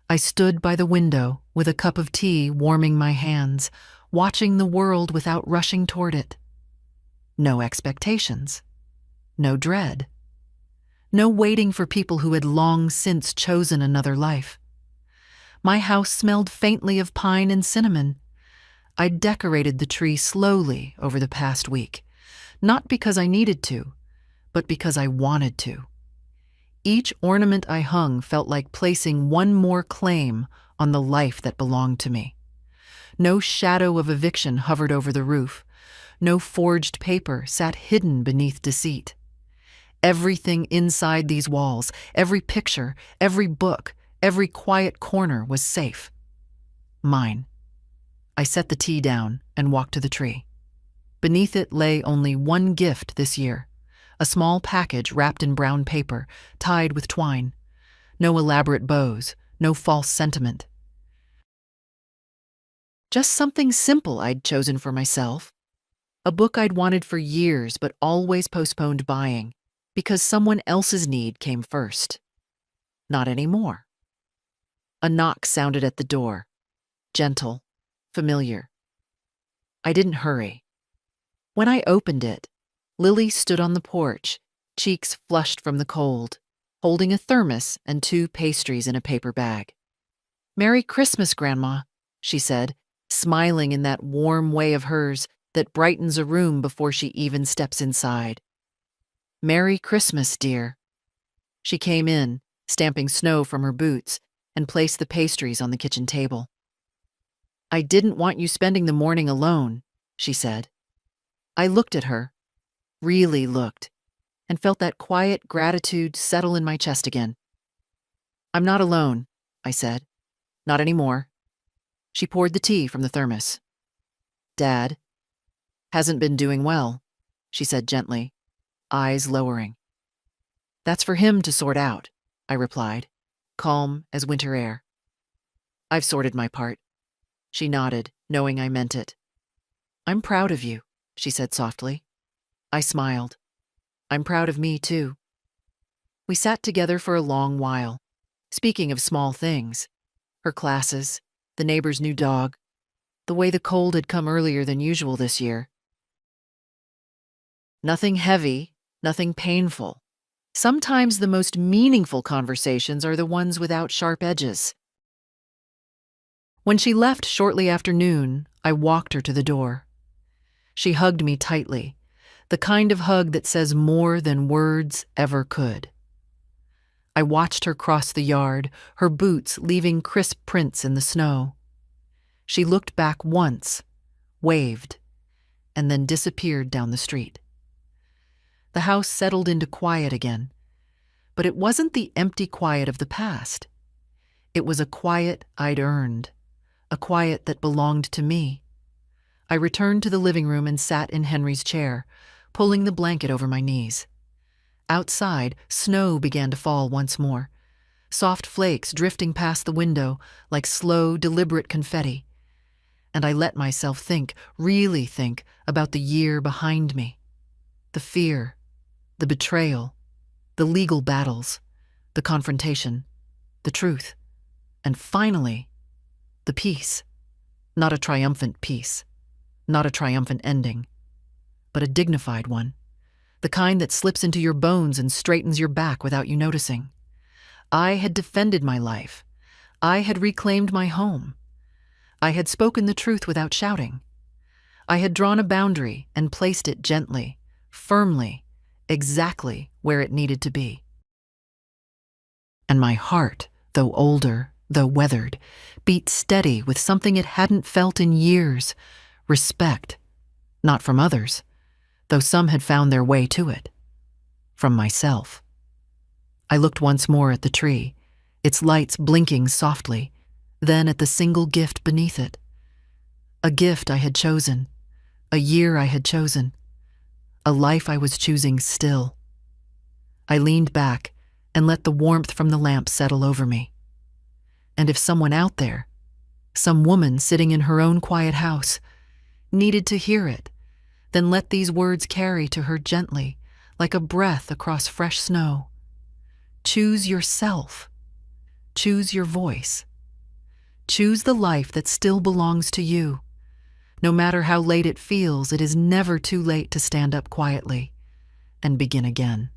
I stood by the window with a cup of tea warming my hands, watching the world without rushing toward it. No expectations. No dread. No waiting for people who had long since chosen another life. My house smelled faintly of pine and cinnamon. I decorated the tree slowly over the past week, not because I needed to, but because I wanted to. Each ornament I hung felt like placing one more claim on the life that belonged to me. No shadow of eviction hovered over the roof. No forged paper sat hidden beneath deceit. Everything inside these walls, every picture, every book, every quiet corner was safe. Mine. I set the tea down and walked to the tree. Beneath it lay only one gift this year, a small package wrapped in brown paper, tied with twine. No elaborate bows, no false sentiment. Just something simple I'd chosen for myself. A book I'd wanted for years but always postponed buying because someone else's need came first. Not anymore. A knock sounded at the door, gentle, familiar. I didn't hurry. When I opened it, Lily stood on the porch, cheeks flushed from the cold, holding a thermos and 2 pastries in a paper bag. "Merry Christmas, Grandma," she said, smiling in that warm way of hers that brightens a room before she even steps inside. "Merry Christmas, dear." She came in, stamping snow from her boots, and placed the pastries on the kitchen table. "I didn't want you spending the morning alone," she said. I looked at her, really looked, and felt that quiet gratitude settle in my chest again. "I'm not alone," I said. "Not anymore." She poured the tea from the thermos. "Dad hasn't been doing well," she said gently, eyes lowering. "That's for him to sort out," I replied, calm as winter air. "I've sorted my part." She nodded, knowing I meant it. "I'm proud of you," she said softly. I smiled. "I'm proud of me, too." We sat together for a long while, speaking of small things. Her classes, the neighbor's new dog, the way the cold had come earlier than usual this year. Nothing heavy, nothing painful. Sometimes the most meaningful conversations are the ones without sharp edges. When she left shortly after noon, I walked her to the door. She hugged me tightly, the kind of hug that says more than words ever could. I watched her cross the yard, her boots leaving crisp prints in the snow. She looked back once, waved, and then disappeared down the street. The house settled into quiet again, but it wasn't the empty quiet of the past. It was a quiet I'd earned, a quiet that belonged to me. I returned to the living room and sat in Henry's chair, pulling the blanket over my knees. Outside, snow began to fall once more, soft flakes drifting past the window like slow, deliberate confetti. And I let myself think, really think, about the year behind me. The fear, the betrayal, the legal battles, the confrontation, the truth, and finally, the peace. Not a triumphant peace, not a triumphant ending, but a dignified one, the kind that slips into your bones and straightens your back without you noticing. I had defended my life. I had reclaimed my home. I had spoken the truth without shouting. I had drawn a boundary and placed it gently, firmly, exactly where it needed to be. And my heart, though older, though weathered, beat steady with something it hadn't felt in years: respect. Not from others, though some had found their way to it. From myself. I looked once more at the tree, its lights blinking softly, then at the single gift beneath it. A gift I had chosen, a year I had chosen, a life I was choosing still. I leaned back and let the warmth from the lamp settle over me. And if someone out there, some woman sitting in her own quiet house, needed to hear it, then let these words carry to her gently, like a breath across fresh snow. Choose yourself. Choose your voice. Choose the life that still belongs to you. No matter how late it feels, it is never too late to stand up quietly and begin again.